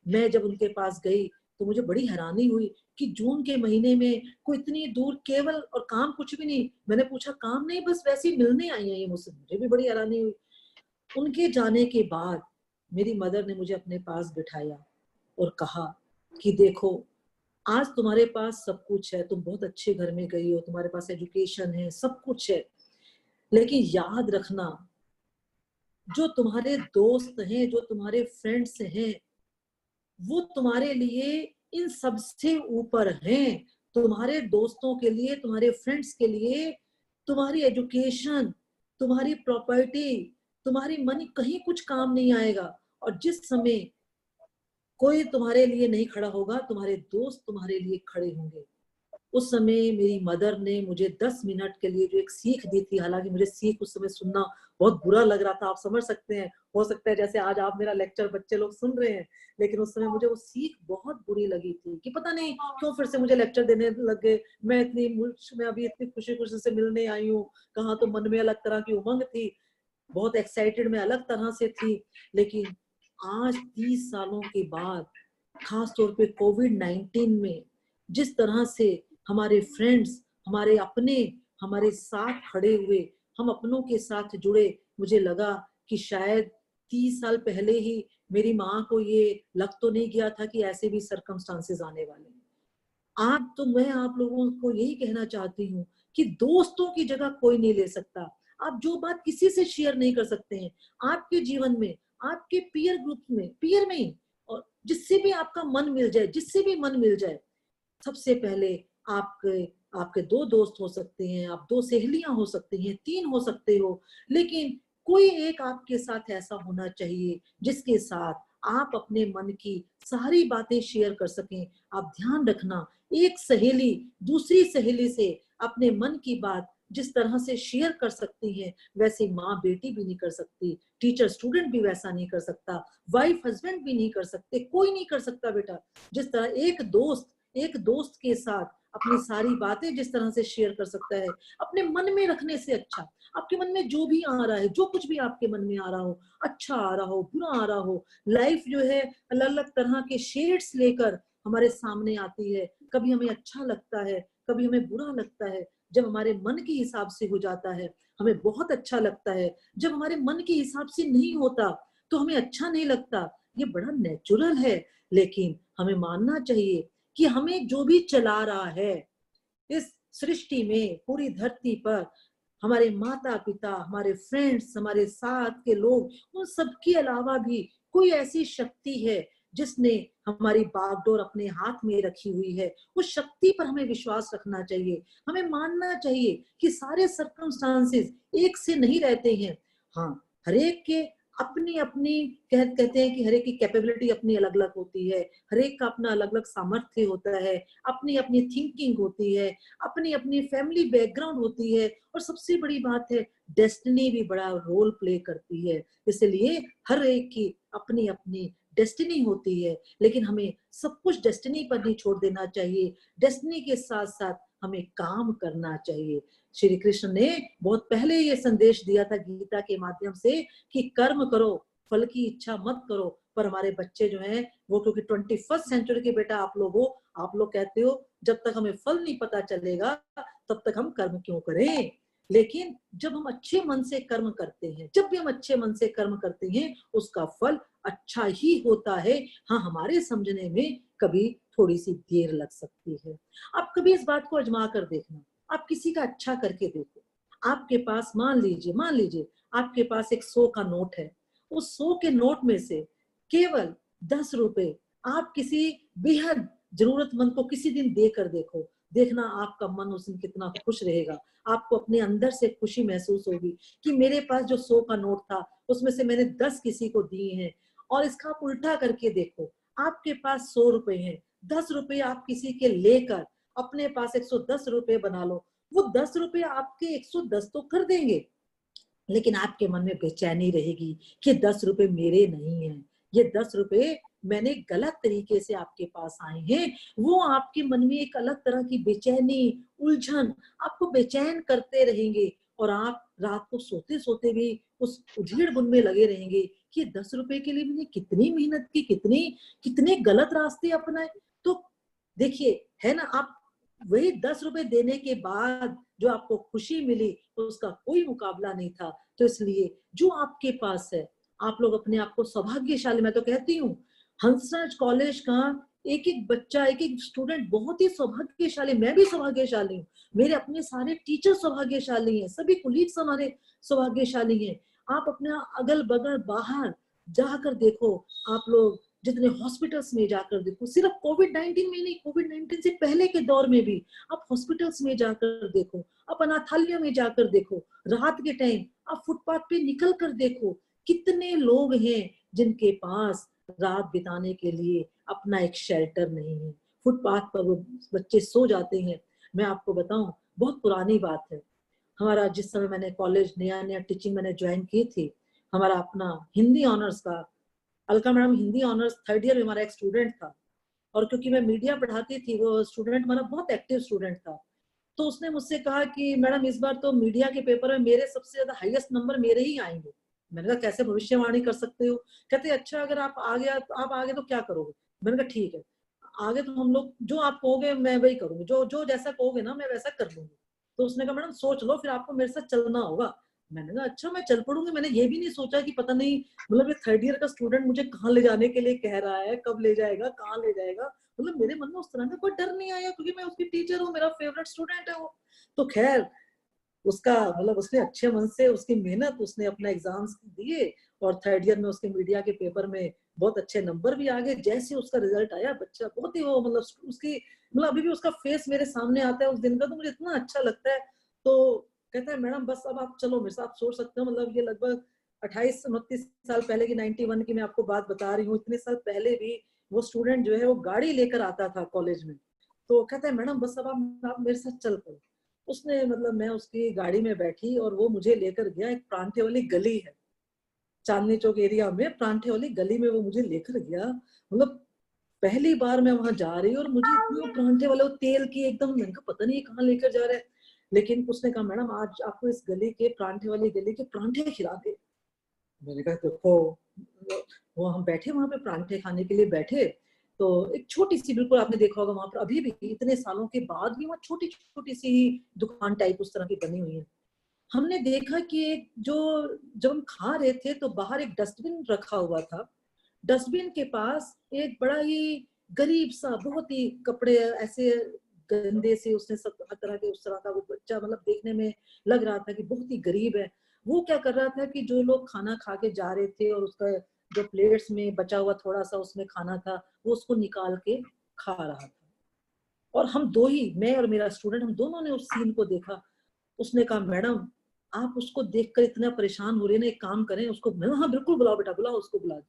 मैं जब उनके पास गई तो मुझे बड़ी हैरानी हुई कि जून के महीने में कोई इतनी दूर, केवल और काम कुछ भी नहीं। मैंने पूछा काम नहीं, बस वैसे ही मिलने आई हैं ये मुझसे। मुझे भी बड़ी हैरानी हुई। उनके जाने के बाद मेरी मदर ने मुझे अपने पास बिठाया और कहा कि देखो, आज तुम्हारे पास सब कुछ है, तुम बहुत अच्छे घर में गई हो, तुम्हारे पास एजुकेशन है, सब कुछ है, लेकिन याद रखना जो तुम्हारे दोस्त हैं, जो तुम्हारे फ्रेंड्स हैं, वो तुम्हारे लिए इन सबसे ऊपर हैं। तुम्हारे दोस्तों के लिए, तुम्हारे फ्रेंड्स के लिए तुम्हारी एजुकेशन, तुम्हारी प्रॉपर्टी, तुम्हारी मनी कहीं कुछ काम नहीं आएगा। और जिस समय कोई तुम्हारे लिए नहीं खड़ा होगा, तुम्हारे दोस्त तुम्हारे लिए खड़े होंगे। उस समय मेरी मदर ने मुझे 10 मिनट के लिए जो एक सीख दी थी, हालांकि मुझे सीख उस समय सुनना बहुत बुरा लग रहा था, आप समझ सकते हैं। हो सकता है जैसे आज आप मेरा लेक्चर बच्चे लोग सुन रहे हैं, लेकिन उस समय मुझे वो सीख बहुत बुरी लगी थी कि पता नहीं क्यों फिर से मुझे लेक्चर देने लग गए। मैं अभी इतनी खुशी खुशी से मिलने आई हूँ, कहाँ तो मन में अलग तरह की उमंग थी, बहुत एक्साइटेड में अलग तरह से थी। लेकिन आज 30 सालों के बाद, खास तौर पे कोविड-19 में जिस तरह से हमारे फ्रेंड्स, हमारे अपने हमारे साथ खड़े हुए, हम अपनों के साथ जुड़े, मुझे लगा कि शायद 30 साल पहले ही मेरी माँ को ये लग तो नहीं गया था कि ऐसे भी सर्कमस्टांसेस आने वाले हैं। आज तो मैं आप लोगों को यही कहना चाहती हूँ कि दोस्तों की जगह कोई नहीं ले सकता। आप जो बात किसी से शेयर नहीं कर सकते हैं आपके जीवन में, आपके पीयर ग्रुप में, पीयर में ही, और जिससे भी आपका मन मिल जाए, जिससे भी मन मिल जाए, सबसे पहले आपके 2 दोस्त हो सकते हैं, आप 2 सहेलियां हो सकती हैं, 3 हो सकते हो, लेकिन कोई एक आपके साथ ऐसा होना चाहिए जिसके साथ आप अपने मन की सारी बातें शेयर कर सकें। आप ध्यान रखना, एक सहेली दूसरी सहेली से अपने मन की बात जिस तरह से शेयर कर सकती है, वैसे माँ बेटी भी नहीं कर सकती, टीचर स्टूडेंट भी वैसा नहीं कर सकता, वाइफ हस्बैंड भी नहीं कर सकते, कोई नहीं कर सकता बेटा। जिस तरह एक दोस्त के साथ अपनी सारी बातें जिस तरह से शेयर कर सकता है, अपने मन में रखने से अच्छा, आपके मन में जो भी आ रहा है, जो कुछ भी आपके मन में आ रहा हो, अच्छा आ रहा हो, बुरा आ रहा हो, लाइफ जो है अलग अलग तरह के शेड्स लेकर हमारे सामने आती है। कभी हमें अच्छा लगता है, कभी हमें बुरा लगता है। जब हमारे मन के हिसाब से हो जाता है हमें बहुत अच्छा लगता है, जब हमारे मन के हिसाब से नहीं होता तो हमें अच्छा नहीं लगता। ये बड़ा नेचुरल है, लेकिन हमें मानना चाहिए कि हमें जो भी चला रहा है इस सृष्टि में, पूरी धरती पर, हमारे माता पिता, हमारे फ्रेंड्स, हमारे साथ के लोग, उन सबके अलावा भी कोई ऐसी शक्ति है जिसने हमारी बागडोर अपने हाथ में रखी हुई है। उस शक्ति पर हमें विश्वास रखना चाहिए। हमें मानना चाहिए कि सारे सर्कमस्टांसेस एक से नहीं रहते हैं। हाँ, हर एक के अपनी अपनी कहते हैं कि हर एक की कैपेबिलिटी अपनी अलग अलग होती है, हर एक का अपना अलग अलग सामर्थ्य होता है, अपनी अपनी थिंकिंग होती है, अपनी अपनी फैमिली बैकग्राउंड होती है, और सबसे बड़ी बात है डेस्टिनी भी बड़ा रोल प्ले करती है। इसलिए हर एक की अपनी अपनी डेस्टिनी होती है, लेकिन हमें सब कुछ डेस्टिनी पर नहीं छोड़ देना चाहिए। डेस्टिनी के साथ साथ हमें काम करना चाहिए। श्री कृष्ण ने बहुत पहले ये संदेश दिया था गीता के माध्यम से कि कर्म करो, फल की इच्छा मत करो। पर हमारे बच्चे जो हैं वो, क्योंकि 21st सेंचुरी के बेटा आप लोग कहते हो जब तक हमें फल नहीं पता चलेगा तब तक हम कर्म क्यों करें। लेकिन जब हम अच्छे मन से कर्म करते हैं, जब भी हम अच्छे मन से कर्म करते हैं, उसका फल अच्छा ही होता है। हाँ, हमारे समझने में कभी थोड़ी सी देर लग सकती है। आप कभी इस बात को आजमा कर देखना, आप किसी का अच्छा करके देखो। आपके पास मान लीजिए आपके पास एक 100 का नोट है, उस 100 के नोट में से केवल 10 रुपए आप किसी बेहद जरूरतमंद को किसी दिन देकर देखो, देखना आपका मन उस दिन कितना खुश रहेगा। आपको अपने अंदर से खुशी महसूस होगी कि मेरे पास जो 100 का नोट था उसमें से मैंने 10 किसी को दिए हैं। और इसका आप उल्टा करके देखो, आपके पास 100 रुपए हैं, 10 रुपए आप किसी के लेकर अपने पास 110 रुपए बना लो। वो 10 रुपए आपके 110 तो कर देंगे, लेकिन आपके मन में बेचैनी रहेगी कि 10 रुपए मेरे नहीं हैं, ये 10 रुपए मैंने गलत तरीके से आपके पास आए हैं, वो आपके मन में एक अलग तरह की बेचैनी, उलझन आपको बेचैन करते रहेंगे और आप रात को सोते सोते भी उस उधेड़ बुन में लगे रहेंगे कि 10 रुपए के लिए मैंने कितनी मेहनत की, कितने गलत रास्ते अपनाए। तो देखिए, है ना, आप वही 10 रुपए देने के बाद जो आपको खुशी मिली तो उसका कोई मुकाबला नहीं था। तो इसलिए जो आपके पास है, आप लोग अपने आप को सौभाग्यशाली, मैं तो कहती हूँ हंसराज कॉलेज का एक एक बच्चा, एक एक स्टूडेंट बहुत ही सौभाग्यशाली, मैं भी सौभाग्यशाली हूँ, मेरे अपने सारे टीचर सौभाग्यशाली हैं, सभी कुलीग्स हमारे सौभाग्यशाली हैं। आप अपने अगल बगल बाहर जाकर देखो, आप लोग जितने हॉस्पिटल्स में जाकर देखो, सिर्फ कोविड-19 में नहीं, कोविड-19 से पहले के दौर में भी आप हॉस्पिटल्स में जाकर देखो, आप अनाथालय में जाकर देखो, रात के टाइम आप फुटपाथ पे निकल कर देखो, कितने लोग हैं जिनके पास रात बिताने के लिए अपना एक शेल्टर नहीं है, फुटपाथ पर वो बच्चे सो जाते हैं। मैं आपको बताऊं, बहुत पुरानी बात है, हमारा जिस समय मैंने कॉलेज नया टीचिंग मैंने ज्वाइन की थी, हमारा अपना हिंदी ऑनर्स का, Alka madam Hindi honours 3rd year में हमारा एक स्टूडेंट था, और क्योंकि मैं मीडिया पढ़ाती थी, वो स्टूडेंट हमारा बहुत एक्टिव स्टूडेंट था। तो उसने मुझसे कहा कि मैडम इस बार तो मीडिया के पेपर में मेरे सबसे ज्यादा हाईएस्ट नंबर मेरे ही आएंगे। मैंने कहा कैसे भविष्यवाणी कर सकते हो? कहते अच्छा अगर आप आ गया तो आप आगे तो क्या करोगे? मैंने कहा ठीक है, आगे तो हम लोग जो आप कहोगे मैं वही करूंगी, जो जो जैसा कहोगे ना मैं वैसा कर लूंगी। तो उसने कहा मैडम सोच लो, फिर आपको मेरे साथ चलना होगा। मैंने कहा अच्छा मैं चल पड़ूंगी। मैंने ये भी नहीं सोचा कि पता नहीं मतलब ये 3rd ईयर का स्टूडेंट मुझे कहाँ ले जाने के लिए कह रहा है, कब ले जाएगा, कहाँ ले जाएगा, मतलब मेरे मन में उस तरह का कोई डर नहीं आया, क्योंकि मैं उसकी टीचर हूँ, मेरा फेवरेट स्टूडेंट है वो। तो खैर उसका मतलब उसने अच्छे मन से उसकी मेहनत, उसने अपना एग्जाम्स दिए और 3rd ईयर में उसके मीडिया के पेपर में बहुत अच्छे नंबर भी आ गए। जैसे उसका रिजल्ट आया, बच्चा बहुत ही वो मतलब उसकी मतलब अभी भी उसका फेस मेरे सामने आता है उस दिन का, तो मुझे इतना अच्छा लगता है। तो कहता है मैडम बस अब आप चलो मेरे साथ, आप सोच सकते हो मतलब ये लगभग 28-29 साल पहले की 91 की मैं आपको बात बता रही हूँ। इतने साल पहले भी वो स्टूडेंट जो है वो गाड़ी लेकर आता था कॉलेज में। तो कहता है मैडम बस अब आप मेरे साथ चल पड़ो। उसने मतलब मैं उसकी गाड़ी में बैठी और वो मुझे लेकर गया, एक प्रांठे वाली गली है चांदनी चौक एरिया में, प्रांठे वाली गली में वो मुझे लेकर गया। मतलब पहली बार मैं वहां जा रही हूँ और मुझे इतने परांठे वाले तेल की एकदम, मैंने कहा पता नहीं कहाँ लेकर जा रहे हैं। लेकिन उसने कहा मैडम आज आपको इस गली के परांठे वाली गली के परांठे खिला दे। मैंने कहा देखो, वो हम बैठे वहां पे परांठे खाने के लिए बैठे, तो एक छोटी सी, बिल्कुल आपने देखा होगा वहां पर अभी भी इतने सालों के बाद भी वहां छोटी छोटी सी दुकान टाइप उस तरह की बनी हुई है। हमने देखा कि एक जो जब हम खा रहे थे तो बाहर एक डस्टबिन रखा हुआ था, डस्टबिन के पास एक बड़ा ही गरीब सा, बहुत ही कपड़े ऐसे गंदे से उसने सब हर तरह के उस तरह का वो बच्चा, मतलब देखने में लग रहा था कि बहुत ही गरीब है। वो क्या कर रहा था कि जो लोग खाना खा के जा रहे थे और उसका जो प्लेट्स में बचा हुआ थोड़ा सा उसमें खाना था वो उसको निकाल के खा रहा था। और हम दो ही, मैं और मेरा स्टूडेंट, हम दोनों ने उस सीन को देखा। उसने कहा मैडम आप उसको देखकर इतना परेशान हो रहे हैं ना, एक काम करें उसको, मैं हाँ बिल्कुल बुलाओ बेटा, बुलाओ उसको, बुला।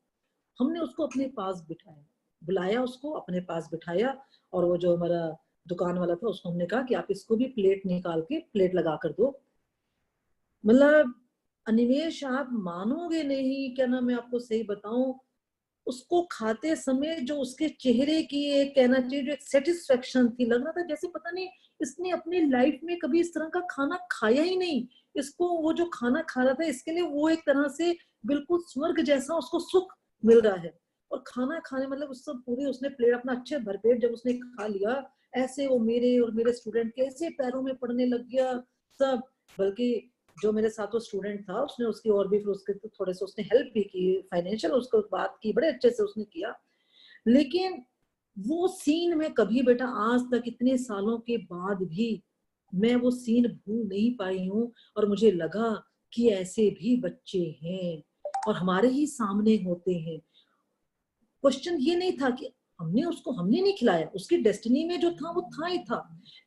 हमने उसको अपने पास बिठाया, बुलाया उसको अपने पास बिठाया, और वो जो हमारा दुकान वाला था उसको हमने कहा कि आप इसको भी प्लेट निकाल के प्लेट लगा कर दो। मतलब अनिमेश आप मानोगे नहीं, क्या ना मैं आपको सही बताऊं, उसको खाते समय जो उसके चेहरे की एक कहना चाहिए जो एक सेटिस्फेक्शन थी, लग रहा था जैसे पता नहीं इसने अपनी लाइफ में कभी इस तरह का खाना खाया ही नहीं। इसको वो जो खाना खा रहा था इसके लिए वो एक तरह से बिल्कुल स्वर्ग जैसा उसको सुख मिल रहा है। और खाना खाने मतलब उस सब पूरी उसने प्लेट अपना अच्छे भरपेट जब उसने खा लिया, ऐसे वो मेरे और मेरे स्टूडेंट के ऐसे पैरों में पड़ने लग गया सब। बल्कि जो मेरे साथ वो स्टूडेंट था उसने उसकी और भी फिर उसके तो थोड़े से उसने हेल्प भी की, फाइनेंशियल उसको बात की, बड़े अच्छे से उसने किया। लेकिन वो सीन में कभी बेटा आज तक इतने सालों के बाद भी मैं वो सीन भूल नहीं पाई हूँ। और मुझे लगा कि ऐसे भी बच्चे हैं और हमारे ही सामने होते हैं। क्वेश्चन ये नहीं था कि हमने नहीं खिलाया, उसकी डेस्टिनी में जो था वो था ही था,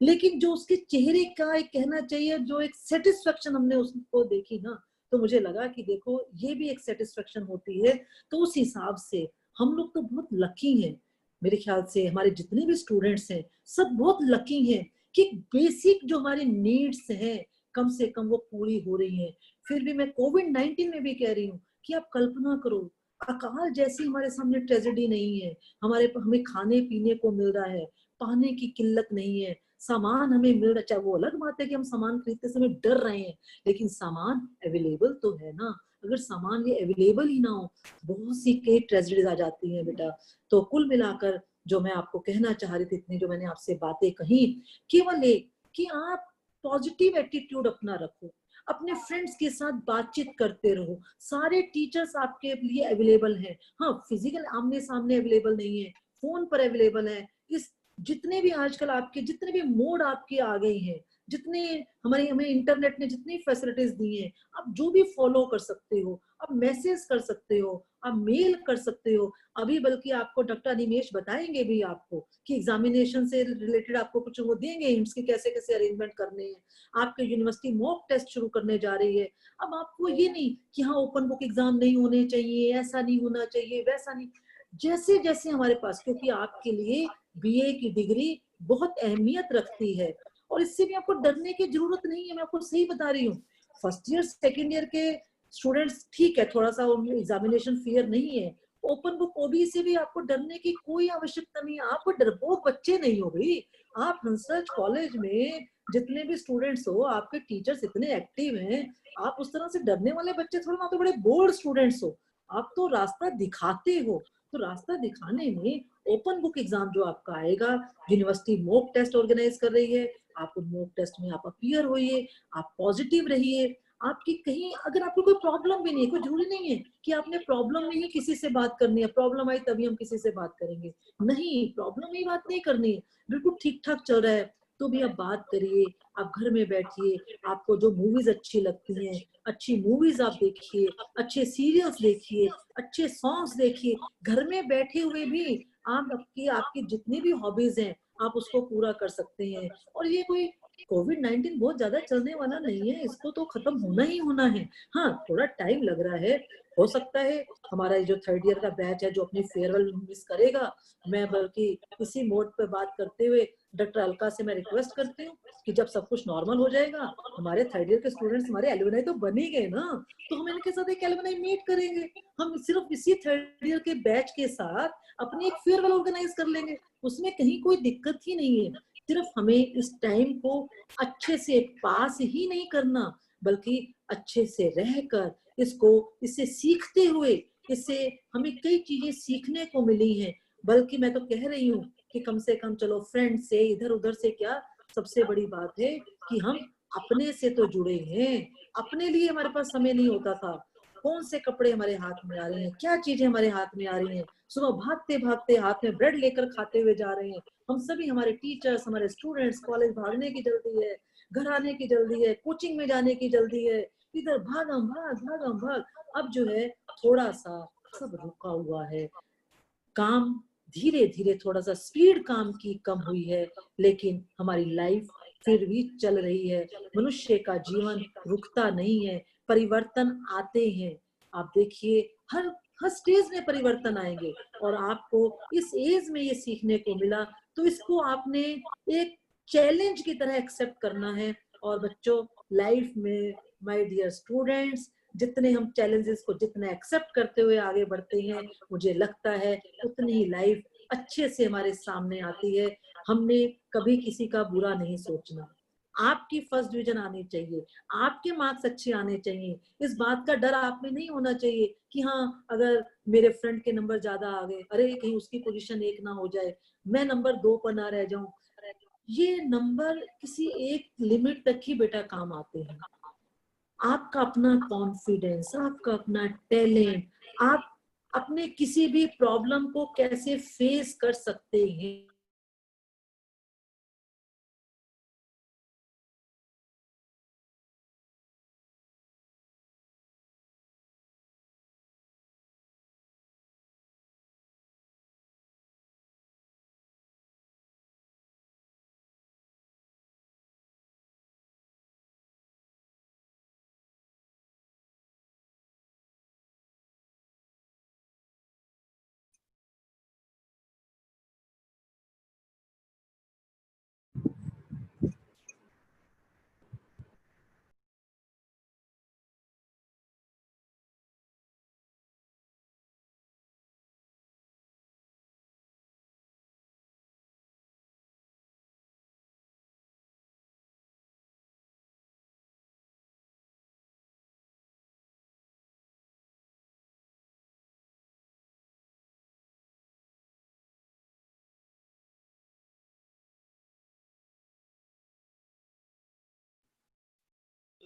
लेकिन जो उसके चेहरे का एक कहना चाहिए जो एक सेटिस्फेक्शन हमने उसको देखी ना, तो मुझे लगा कि देखो ये भी एक सेटिस्फेक्शन होती है। तो उस हिसाब से हम लोग तो बहुत लकी हैं, मेरे ख्याल से हमारे जितने भी स्टूडेंट्स हैं सब बहुत लकी हैं कि बेसिक जो हमारी नीड्स हैं कम से कम वो पूरी हो रही हैं। फिर भी मैं कोविड-19 में भी कह रही हूँ कि आप कल्पना करो अकाल जैसी हमारे सामने ट्रेजेडी नहीं है। हमें खाने पीने को मिल रहा है, पानी की किल्लत नहीं है, सामान हमें मिल रहा है। चाहे वो अलग बात है कि हम सामान खरीदते समय डर रहे हैं, लेकिन सामान अवेलेबल तो है ना। अगर सामान ये अवेलेबल ही ना हो, बहुत सी कई ट्रेजेडीज आ जाती हैं बेटा। तो कुल मिलाकर जो मैं आपको कहना चाह रही थी, इतनी जो मैंने आपसे बातें कही, केवल एक कि आप पॉजिटिव एटीट्यूड अपना रखो, अपने फ्रेंड्स के साथ बातचीत करते रहो। सारे टीचर्स आपके लिए अवेलेबल हैं। हाँ, फिजिकल आमने सामने अवेलेबल नहीं है, फोन पर अवेलेबल है। इस जितने भी आजकल आपके जितने भी मोड आपके आ गए हैं, जितने हमें इंटरनेट ने जितनी फैसिलिटीज दी हैं, आप जो भी फॉलो कर सकते हो, आप मैसेज कर सकते हो, आप मेल कर सकते हो। अभी बल्कि आपको डॉक्टर अनिमेश बताएंगे भी आपको कि एग्जामिनेशन से रिलेटेड आपको कुछ वो देंगे हिंट्स की कैसे कैसे अरेंजमेंट करने हैं। आपके यूनिवर्सिटी मॉक टेस्ट शुरू करने जा रही है। अब आपको ये नहीं कि हाँ ओपन बुक एग्जाम नहीं होने चाहिए, ऐसा नहीं होना चाहिए, वैसा नहीं। जैसे जैसे हमारे पास, क्योंकि आपके लिए बीए की डिग्री बहुत अहमियत रखती है और इससे भी आपको डरने की जरूरत नहीं है। मैं आपको सही बता रही हूँ, फर्स्ट ईयर सेकेंड ईयर के स्टूडेंट्स ठीक है, थोड़ा सा एग्जामिनेशन फियर नहीं है। ओपन बुक ओबी से भी आपको डरने की कोई आवश्यकता नहीं है। आप डरपोक बच्चे नहीं हो भाई। आप हंसराज कॉलेज में जितने भी स्टूडेंट्स हो, आपके टीचर्स इतने एक्टिव हैं, आप उस तरह से डरने वाले बच्चे थोड़ा ना, तो बड़े बोल्ड स्टूडेंट्स हो। आप तो रास्ता दिखाते हो। तो रास्ता दिखाने में ओपन बुक एग्जाम जो आपका आएगा, यूनिवर्सिटी मॉक टेस्ट ऑर्गेनाइज कर रही है, आप मॉक टेस्ट में आप अपीयर होइए, आप पॉजिटिव रहिए। आपकी कहीं अगर आपको कोई प्रॉब्लम भी नहीं है, कोई जरूरी नहीं है कि आपने प्रॉब्लम में ही किसी से बात करनी है, प्रॉब्लम आई तभी हम किसी से बात करेंगे। नहीं, प्रॉब्लम में ही बात नहीं करनी है, बिल्कुल ठीक ठाक चल रहा है तो भी आप बात करिए। आप घर में बैठिए, आपको जो मूवीज अच्छी लगती हैं, अच्छी मूवीज आप देखिए, अच्छे सीरियल्स देखिए, अच्छे सॉन्ग्स देखिए। घर में बैठे हुए भी आप आपकी जितनी भी हॉबीज हैं आप उसको पूरा कर सकते हैं। और ये कोई कोविड-19 बहुत ज्यादा चलने वाला नहीं है, इसको तो खत्म होना ही होना है। हाँ, थोड़ा टाइम लग रहा है। हो सकता है हमारा जो थर्ड ईयर का बैच है जो अपनी फेयरवेल मिस करेगा। मैं बल्कि इसी मोड पे बात करते हुए डॉक्टर अलका से मैं रिक्वेस्ट करती हूँ कि जब सब कुछ नॉर्मल हो जाएगा, हमारे थर्ड ईयर के स्टूडेंट्स हमारे एलुमनाई तो बन ही गए ना, तो हम इनके साथ एक एलुमनाई मीट करेंगे। हम सिर्फ इसी थर्ड ईयर के बैच के साथ अपनी एक फेयरवेल ऑर्गेनाइज कर लेंगे, उसमें कहीं कोई दिक्कत ही नहीं है। सिर्फ हमें इस टाइम को अच्छे से पास ही नहीं करना, बल्कि अच्छे से रहकर इससे सीखते हुए, इससे हमें कई चीजें सीखने को मिली हैं। बल्कि मैं तो कह रही हूँ कि कम से कम चलो फ्रेंड से इधर उधर से क्या, सबसे बड़ी बात है कि हम अपने से तो जुड़े हैं। अपने लिए हमारे पास समय नहीं होता था। कौन से कपड़े हमारे हाथ में आ रहे हैं, क्या चीजें हमारे हाथ में आ रही हैं, सुबह भागते भागते हाथ में ब्रेड लेकर खाते हुए जा रहे हैं। हम सभी, हमारे टीचर्स, हमारे स्टूडेंट्स, कॉलेज भागने की जल्दी है, घर आने की जल्दी है, कोचिंग में जाने की जल्दी है, इधर भागम भाग भागम भाग। अब जो है थोड़ा सा सब रुका हुआ है, काम धीरे धीरे, थोड़ा सा स्पीड काम की कम हुई है, लेकिन हमारी लाइफ फिर भी चल रही है। मनुष्य का जीवन रुकता नहीं है, परिवर्तन आते हैं। आप देखिए हर हर स्टेज में परिवर्तन आएंगे और आपको इस एज में ये सीखने को मिला, तो इसको आपने एक चैलेंज की तरह एक्सेप्ट करना है। और बच्चों, लाइफ में माय डियर स्टूडेंट्स, जितने हम चैलेंजेस को जितना एक्सेप्ट करते हुए आगे बढ़ते हैं, मुझे लगता है उतनी ही लाइफ अच्छे से हमारे सामने आती है। हमने कभी किसी का बुरा नहीं सोचना। आपकी फर्स्ट डिवीजन आनी चाहिए, आपके मार्क्स अच्छे आने चाहिए। इस बात का डर आप में नहीं होना चाहिए कि हाँ अगर मेरे फ्रेंड के नंबर ज्यादा आ गए, अरे कहीं उसकी पोजीशन 1 ना हो जाए, मैं नंबर 2 पर ना रह जाऊं। ये नंबर किसी एक लिमिट तक ही बेटा काम आते हैं। आपका अपना कॉन्फिडेंस, आपका अपना टैलेंट, आप अपने किसी भी प्रॉब्लम को कैसे फेस कर सकते हैं,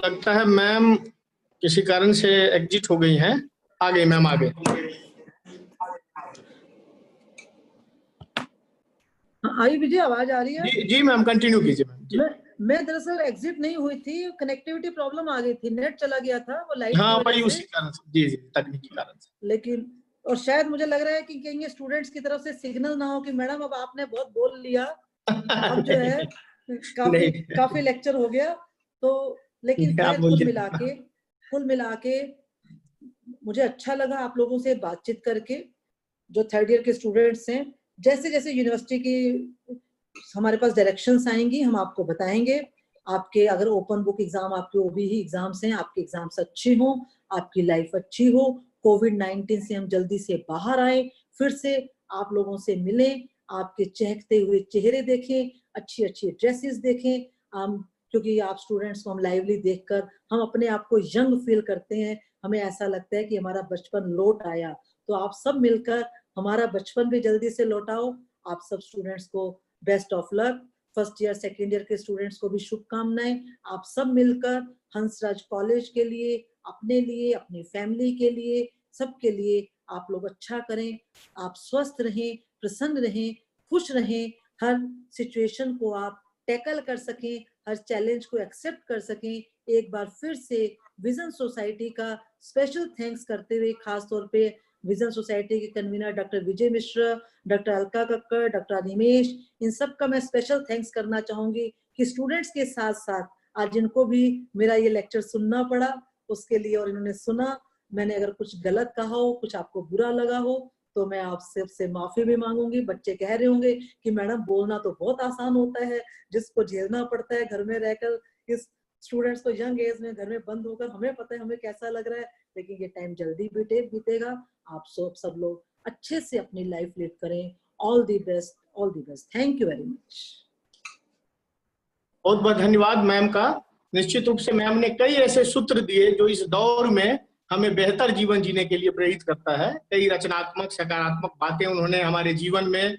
लगता है मैम किसी कारण से एग्जिट हो गई हैं। आ गई मैम, आ गई। आई विजय, आवाज आ रही है? जी मैम, कंटिन्यू कीजिए मैम जी। मैं दरअसल एग्जिट नहीं हुई थी, कनेक्टिविटी प्रॉब्लम आ गई थी, नेट चला गया था वो लाइट हाँ, की वही वजह उसी से। कारण से, जी तकनीकी कारण से। लेकिन और शायद मुझे लग रहा है कि कहीं स्टूडेंट्स की तरफ से सिग्नल ना हो कि मैडम अब आपने बहुत बोल लिया, अब जो है काफी लेक्चर हो गया। तो लेकिन खैर कुल मिला के मुझे अच्छा लगा आप लोगों से बातचीत करके, जो थर्ड ईयर के स्टूडेंट्स हैं। जैसे जैसे यूनिवर्सिटी की हमारे पास डायरेक्शंस आएंगी हम आपको बताएंगे। आपके अगर ओपन बुक एग्जाम, आपके ओबीई एग्जाम्स हैं, आपके एग्जाम्स अच्छे हों, आपकी लाइफ अच्छी हो, कोविड-19 से हम जल्दी से बाहर आए, फिर से आप लोगों से मिलें, आपके चहकते हुए चेहरे देखें, अच्छी अच्छी ड्रेसेस देखें। क्योंकि आप स्टूडेंट्स को हम लाइवली देखकर हम अपने आप को यंग फील करते हैं, हमें ऐसा लगता है कि हमारा बचपन लौट आया। तो आप सब मिलकर हमारा बचपन भी जल्दी से लौटाओ। आप सब स्टूडेंट्स को best of luck. First year second year के स्टूडेंट्स को भी शुभकामनाएं। आप सब मिलकर हंसराज कॉलेज के लिए, अपने लिए, अपनी फैमिली के लिए, सबके लिए आप लोग अच्छा करें। आप स्वस्थ रहें, प्रसन्न रहें, खुश रहें, हर सिचुएशन को आप टैकल कर सकें, हर चैलेंज को एक्सेप्ट कर सकें। एक बार फिर से विजन सोसाइटी का स्पेशल थैंक्स करते हुए, खास तौर पे विजन सोसाइटी के convener doctor Vijay Mishra, doctor Alka Kakkar, doctor Animesh, इन सब का मैं स्पेशल थैंक्स करना चाहूंगी कि स्टूडेंट्स के साथ साथ आज इनको भी मेरा ये लेक्चर सुनना पड़ा, उसके लिए, और इन्होंने सुना। मैंने अगर कुछ गलत कहा हो, कुछ आपको बुरा लगा हो, तो मैं आप सबसे माफी भी मांगूंगी। बच्चे कह रहे होंगे कि मैडम बोलना तो बहुत आसान होता है, जिसको झेलना पड़ता है घर में रहकर, इस स्टूडेंट्स को यंग एज में घर में बंद होकर, हमें पता है हमें कैसा लग रहा है। लेकिन ये टाइम जल्दी बीतेगा। आप सब लोग अच्छे से अपनी लाइफ लीड करें। All the best, all the best. Thank you very much. बहुत बहुत धन्यवाद मैम का। निश्चित रूप से मैम ने कई ऐसे सूत्र दिए जो इस दौर में हमें बेहतर जीवन जीने के लिए प्रेरित करता है। कई रचनात्मक सकारात्मक बातें उन्होंने हमारे जीवन में,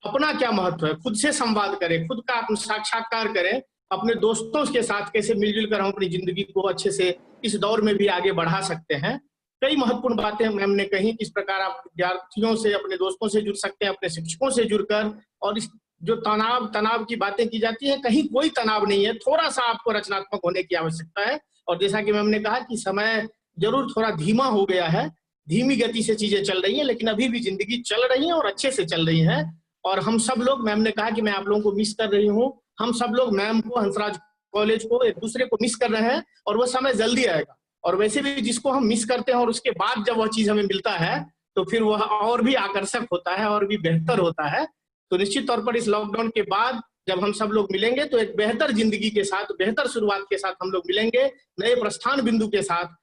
अपना क्या महत्व है, खुद से संवाद करें, खुद का आत्म साक्षात्कार करें, अपने दोस्तों के साथ कैसे मिलजुल कर हम अपनी जिंदगी को अच्छे से इस दौर में भी आगे बढ़ा सकते हैं। कई महत्वपूर्ण बातें मैम ने कही, किस प्रकार आप विद्यार्थियों से, अपने दोस्तों से जुड़ सकते हैं, अपने शिक्षकों से जुड़कर। और इस जो तनाव की बातें की जाती है, कहीं कोई तनाव नहीं है, थोड़ा सा आपको रचनात्मक होने की आवश्यकता है। और जैसा कि मैम ने कहा कि समय जरूर थोड़ा धीमा हो गया है, धीमी गति से चीजें चल रही हैं, लेकिन अभी भी जिंदगी चल रही है और अच्छे से चल रही है। और हम सब लोग, मैम ने कहा कि मैं आप लोगों को मिस कर रही हूँ, हम सब लोग मैम को, हंसराज कॉलेज को, एक दूसरे को मिस कर रहे हैं, और वो समय जल्दी आएगा। और वैसे भी जिसको हम मिस करते हैं और उसके बाद जब वह चीज हमें मिलता है, तो फिर वह और भी आकर्षक होता है और भी बेहतर होता है। तो निश्चित तौर पर इस लॉकडाउन के बाद जब हम सब लोग मिलेंगे, तो एक बेहतर जिंदगी के साथ, बेहतर शुरुआत के साथ हम लोग मिलेंगे, नए प्रस्थान बिंदु के साथ,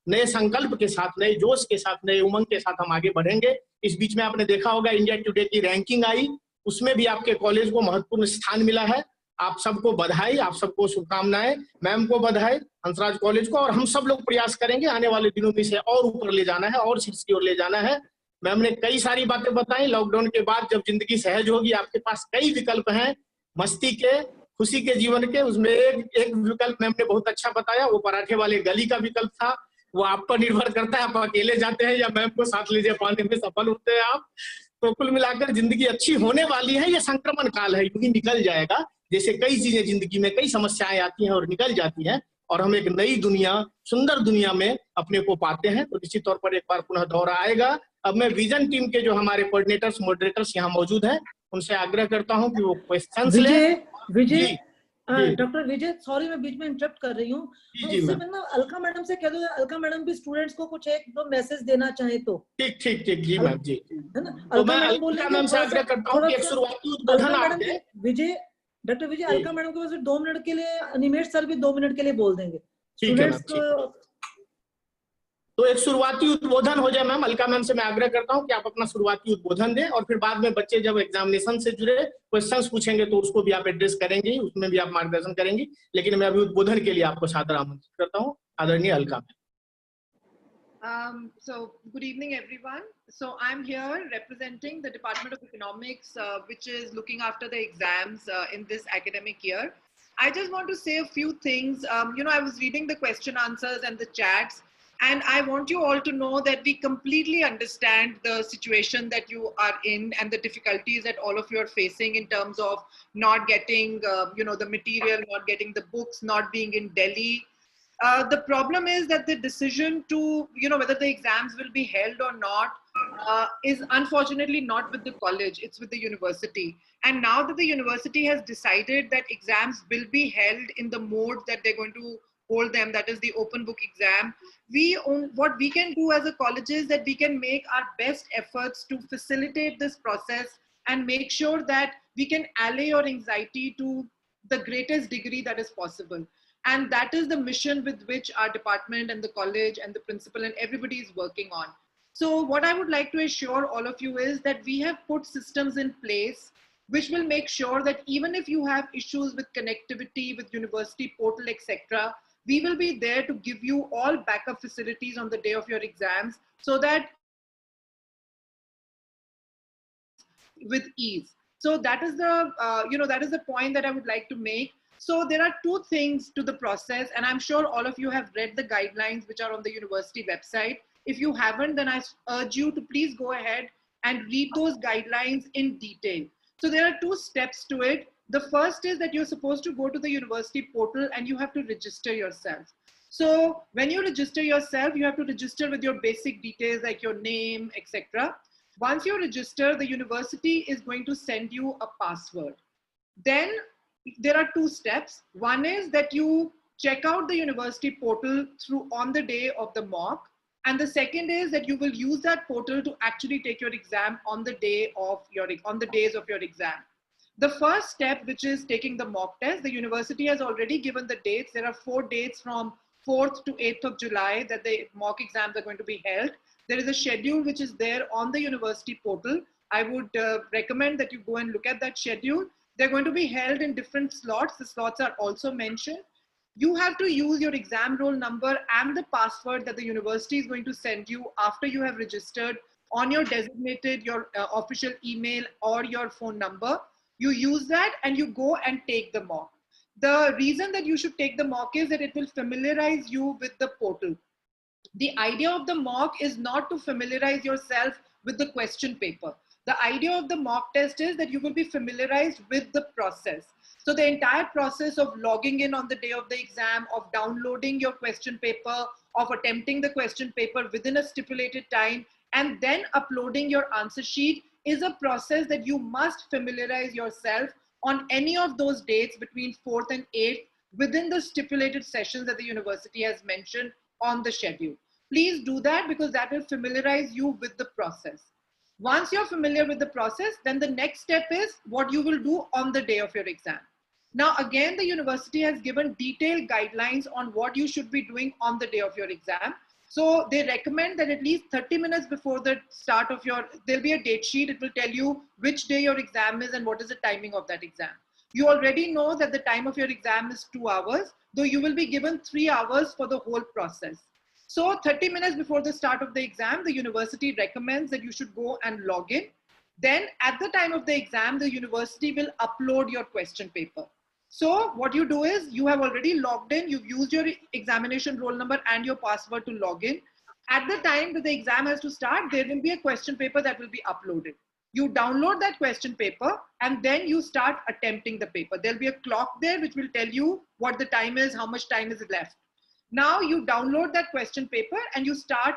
नए संकल्प के साथ, नए जोश के साथ, नए उमंग के साथ हम आगे बढ़ेंगे। इस बीच में आपने देखा होगा इंडिया टुडे की रैंकिंग आई, उसमें भी आपके कॉलेज को महत्वपूर्ण स्थान मिला है। आप सबको बधाई, आप सबको शुभकामनाएं, मैम को बधाई, हंसराज कॉलेज को। और हम सब लोग प्रयास करेंगे आने वाले दिनों में इसे और ऊपर ले जाना है और शीर्ष की ओर ले जाना है। मैम ने कई सारी बातें बताई। लॉकडाउन के बाद जब जिंदगी सहज होगी, आपके पास कई विकल्प हैं मस्ती के, खुशी के जीवन के। उसमें एक विकल्प मैम ने बहुत अच्छा बताया, वो पराठे वाले गली का विकल्प था। वो आप पर निर्भर करता है, आप अकेले जाते हैं या मैम को साथ ले पाने में सफल होते हैं आप। तो कुल मिलाकर जिंदगी अच्छी होने वाली है। ये संक्रमण काल है, यूं ही निकल जाएगा। जैसे कई चीजें जिंदगी में, कई समस्याएं आती हैं और निकल जाती हैं, और हम एक नई दुनिया, सुंदर दुनिया में अपने को पाते हैं। तो निश्चित तौर पर एक बार पुनः दौरा आएगा। अब मैं विजन टीम के जो हमारे कोऑर्डिनेटर्स, मॉडरेटर्स यहाँ मौजूद हैं, उनसे आग्रह करता हूँ कि वो क्वेश्चंस लें। विजय डॉक्टर विजय, सॉरी मैं बीच में इंटरप्ट कर रही हूँ। उससे पहले अलका मैडम से कह दो, अलका मैडम भी स्टूडेंट्स को कुछ एक दो मैसेज देना चाहे तो। ठीक जी मैम जी, है ना? तो मैं अलका मैम से आग्रह करता हूँ कि एक शुरुआती उद्बोधन आप दें। विजय, डॉक्टर विजय, अलका मैडम के पास 2 मिनट के लिए, अनिमेश सर भी 2 मिनट के लिए बोल देंगे स्टूडेंट्स को। तो एक शुरुआती उद्बोधन हो जाए मैम। अलका मैम से मैं आग्रह करता हूं कि आप अपना शुरुआती उद्बोधन दें, और फिर बाद में बच्चे जब एग्जामिनेशन से जुड़े क्वेश्चंस पूछेंगे तो उसको भी आप एड्रेस करेंगे, उसमें भी आप मार्गदर्शन करेंगे। लेकिन मैं अभी उद्बोधन के लिए आपको सादर आमंत्रित करता हूं, आदरणीय Alka ma'am. So good evening everyone. So I'm here representing the Department of Economics, which is looking after the exams in this academic year. I just want to say a few things. I was reading the question answers and the chats, and I want you all to know that we completely understand the situation that you are in and the difficulties that all of you are facing in terms of not getting, the material, not getting the books, not being in Delhi. The problem is that the decision to, whether the exams will be held or not is unfortunately not with the college, it's with the university. And now that the university has decided that exams will be held in the mode that they're going to hold them, that is the open book exam, what we can do as a college is that we can make our best efforts to facilitate this process and make sure that we can allay your anxiety to the greatest degree that is possible. And that is the mission with which our department and the college and the principal and everybody is working on. So what I would like to assure all of you is that we have put systems in place which will make sure that even if you have issues with connectivity, with university portal, etc., we will be there to give you all backup facilities on the day of your exams so that with ease. So that is the, that is the point that I would like to make. So there are two things to the process, and I'm sure all of you have read the guidelines which are on the university website. If you haven't, then I urge you to please go ahead and read those guidelines in detail. So there are two steps to it. The first is that you're supposed to go to the university portal and you have to register yourself. So when you register yourself, you have to register with your basic details like your name, etc. Once you register, the university is going to send you a password. Then there are two steps. One is that you check out the university portal through on the day of the mock. And the second is that you will use that portal to actually take your exam on the day of on the days of your exam. The first step, which is taking the mock test, the university has already given the dates. There are 4 dates from 4th to 8th of July that the mock exams are going to be held. There is a schedule which is there on the university portal. I would recommend that you go and look at that schedule. They're going to be held in different slots. The slots are also mentioned. You have to use your exam roll number and the password that the university is going to send you after you have registered on your designated, your official email or your phone number. You use that and you go and take the mock. The reason that you should take the mock is that it will familiarize you with the portal. The idea of the mock is not to familiarize yourself with the question paper. The idea of the mock test is that you will be familiarized with the process. So the entire process of logging in on the day of the exam, of downloading your question paper, of attempting the question paper within a stipulated time, and then uploading your answer sheet is a process that you must familiarize yourself on any of those dates between 4th and 8th within the stipulated sessions that the university has mentioned on the schedule. Please do that because that will familiarize you with the process. Once you're familiar with the process, then the next step is what you will do on the day of your exam. Now, again, the university has given detailed guidelines on what you should be doing on the day of your exam. So they recommend that at least 30 minutes before the start of there'll be a date sheet. It will tell you which day your exam is and what is the timing of that exam. You already know that the time of your exam is 2 hours, though you will be given 3 hours for the whole process. So 30 minutes before the start of the exam, the university recommends that you should go and log in. Then at the time of the exam, the university will upload your question paper. So what you do is you have already logged in, you've used your examination roll number and your password to log in. At the time that the exam has to start, there will be a question paper that will be uploaded. You download that question paper and then you start attempting the paper. There'll be a clock there which will tell you what the time is, how much time is left. Now you download that question paper and you start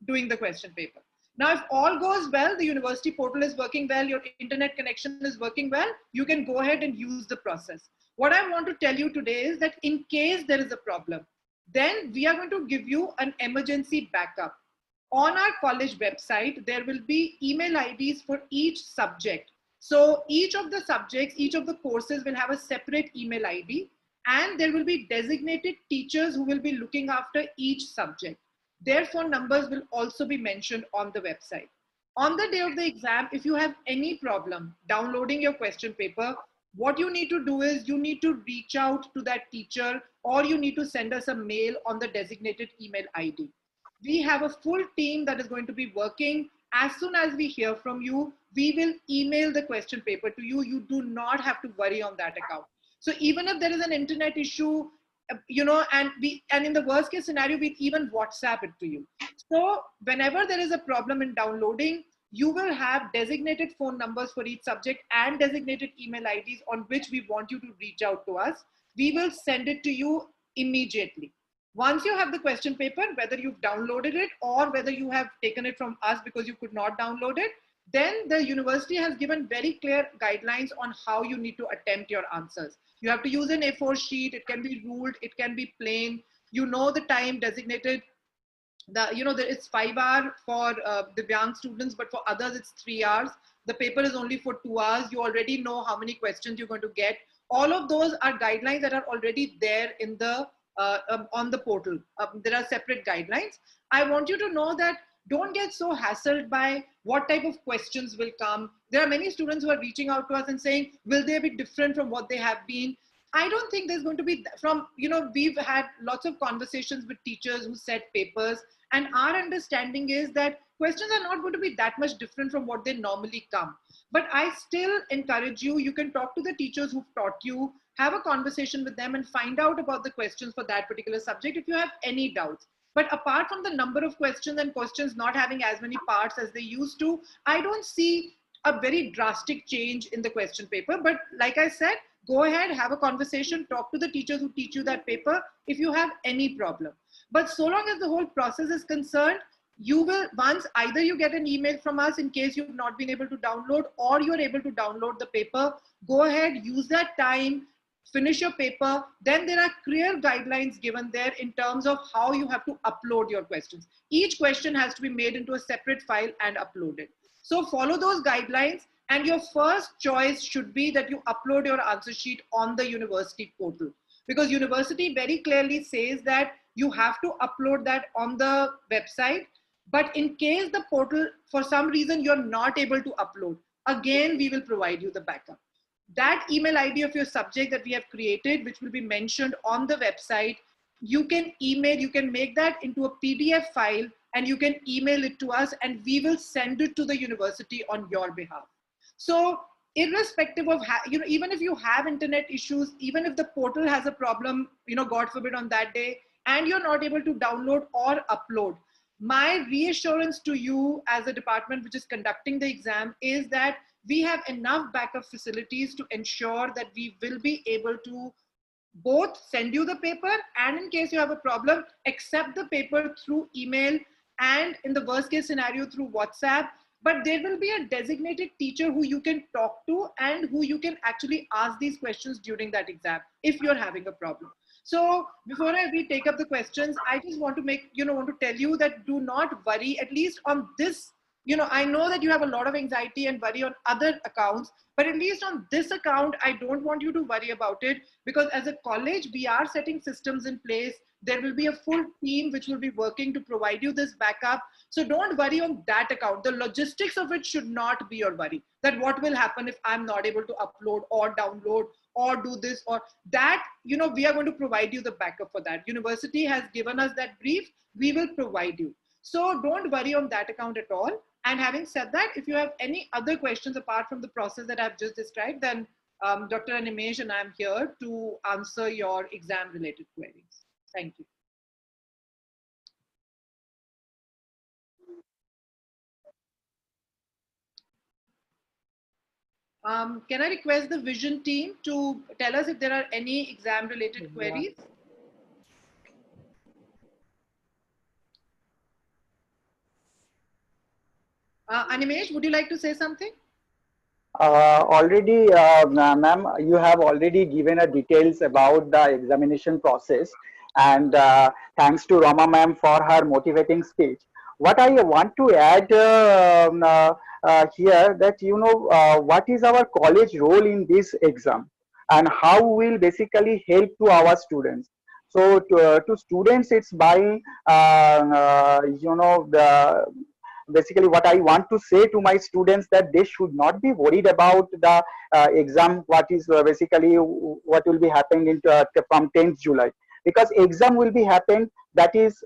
doing the question paper. Now, if all goes well, the university portal is working well, your internet connection is working well, you can go ahead and use the process. What I want to tell you today is that in case there is a problem, then we are going to give you an emergency backup. On our college website, there will be email IDs for each subject. So each of the subjects, each of the courses will have a separate email ID, and there will be designated teachers who will be looking after each subject. Their phone numbers will also be mentioned on the website. On the day of the exam, if you have any problem downloading your question paper, what you need to do is you need to reach out to that teacher or you need to send us a mail on the designated email ID. We have a full team that is going to be working. As soon as we hear from you, we will email the question paper to you. You do not have to worry on that account. So even if there is an internet issue, and in the worst case scenario, we even WhatsApp it to you. So whenever there is a problem in downloading, you will have designated phone numbers for each subject and designated email IDs on which we want you to reach out to us. We will send it to you immediately. Once you have the question paper, whether you've downloaded it or whether you have taken it from us because you could not download it, then the university has given very clear guidelines on how you need to attempt your answers. You have to use an A4 sheet. It can be ruled, it can be plain. You know the time designated. It's 5 hours for the young students, but for others it's 3 hours. The paper is only for 2 hours. You already know how many questions you're going to get. All of those are guidelines that are already there in the on the portal. There are separate guidelines. I want you to know that don't get so hassled by what type of questions will come. There are many students who are reaching out to us and saying, will they be different from what they have been? I don't think there's going to be we've had lots of conversations with teachers who set papers, and our understanding is that questions are not going to be that much different from what they normally come. But I still encourage you, you can talk to the teachers who've taught you, have a conversation with them and find out about the questions for that particular subject if you have any doubts. But apart from the number of questions and questions not having as many parts as they used to, I don't see a very drastic change in the question paper. But like I said, go ahead, have a conversation, talk to the teachers who teach you that paper if you have any problem. But so long as the whole process is concerned, you will, once either you get an email from us in case you've not been able to download, or you're able to download the paper, go ahead, use that time, finish your paper. Then there are clear guidelines given there in terms of how you have to upload your questions. Each question has to be made into a separate file and uploaded. So follow those guidelines, and your first choice should be that you upload your answer sheet on the university portal, because university very clearly says that you have to upload that on the website. But in case the portal, for some reason, you're not able to upload, again, we will provide you the backup. That email ID of your subject that we have created, which will be mentioned on the website, you can email, you can make that into a PDF file and you can email it to us and we will send it to the university on your behalf. So irrespective of, even if you have internet issues, even if the portal has a problem, God forbid on that day, and you're not able to download or upload, my reassurance to you as a department which is conducting the exam is that we have enough backup facilities to ensure that we will be able to both send you the paper and, in case you have a problem, accept the paper through email and, in the worst case scenario, through WhatsApp. But there will be a designated teacher who you can talk to and who you can actually ask these questions during that exam if you're having a problem. So before we take up the questions, I just want to tell you that do not worry, at least on this. I know that you have a lot of anxiety and worry on other accounts, but at least on this account, I don't want you to worry about it, because as a college, we are setting systems in place. There will be a full team which will be working to provide you this backup. So don't worry on that account. The logistics of it should not be your worry, that what will happen if I'm not able to upload or download or do this or that. We are going to provide you the backup for that. University has given us that brief. We will provide you. So don't worry on that account at all. And having said that, if you have any other questions apart from the process that I've just described, then Dr. Animesh and I am here to answer your exam related queries. Thank you. Can I request the Vision team to tell us if there are any exam related queries? Animesh, would you like to say something? Already, ma'am, you have already given a details about the examination process, and thanks to Rama ma'am for her motivating speech. What I want to add here that what is our college role in this exam and how will basically help to our students. So to students, it's by basically what I want to say to my students, that they should not be worried about the exam, what is basically what will be happening from 10th July, because exam will be happening, that is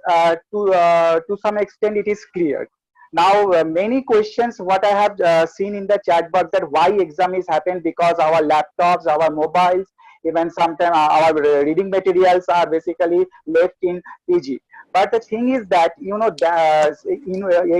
to some extent it is clear. Now many questions what I have seen in the chat box, that why exam is happened, because our laptops, our mobiles, Even sometimes our reading materials are basically left in PG. But the thing is that,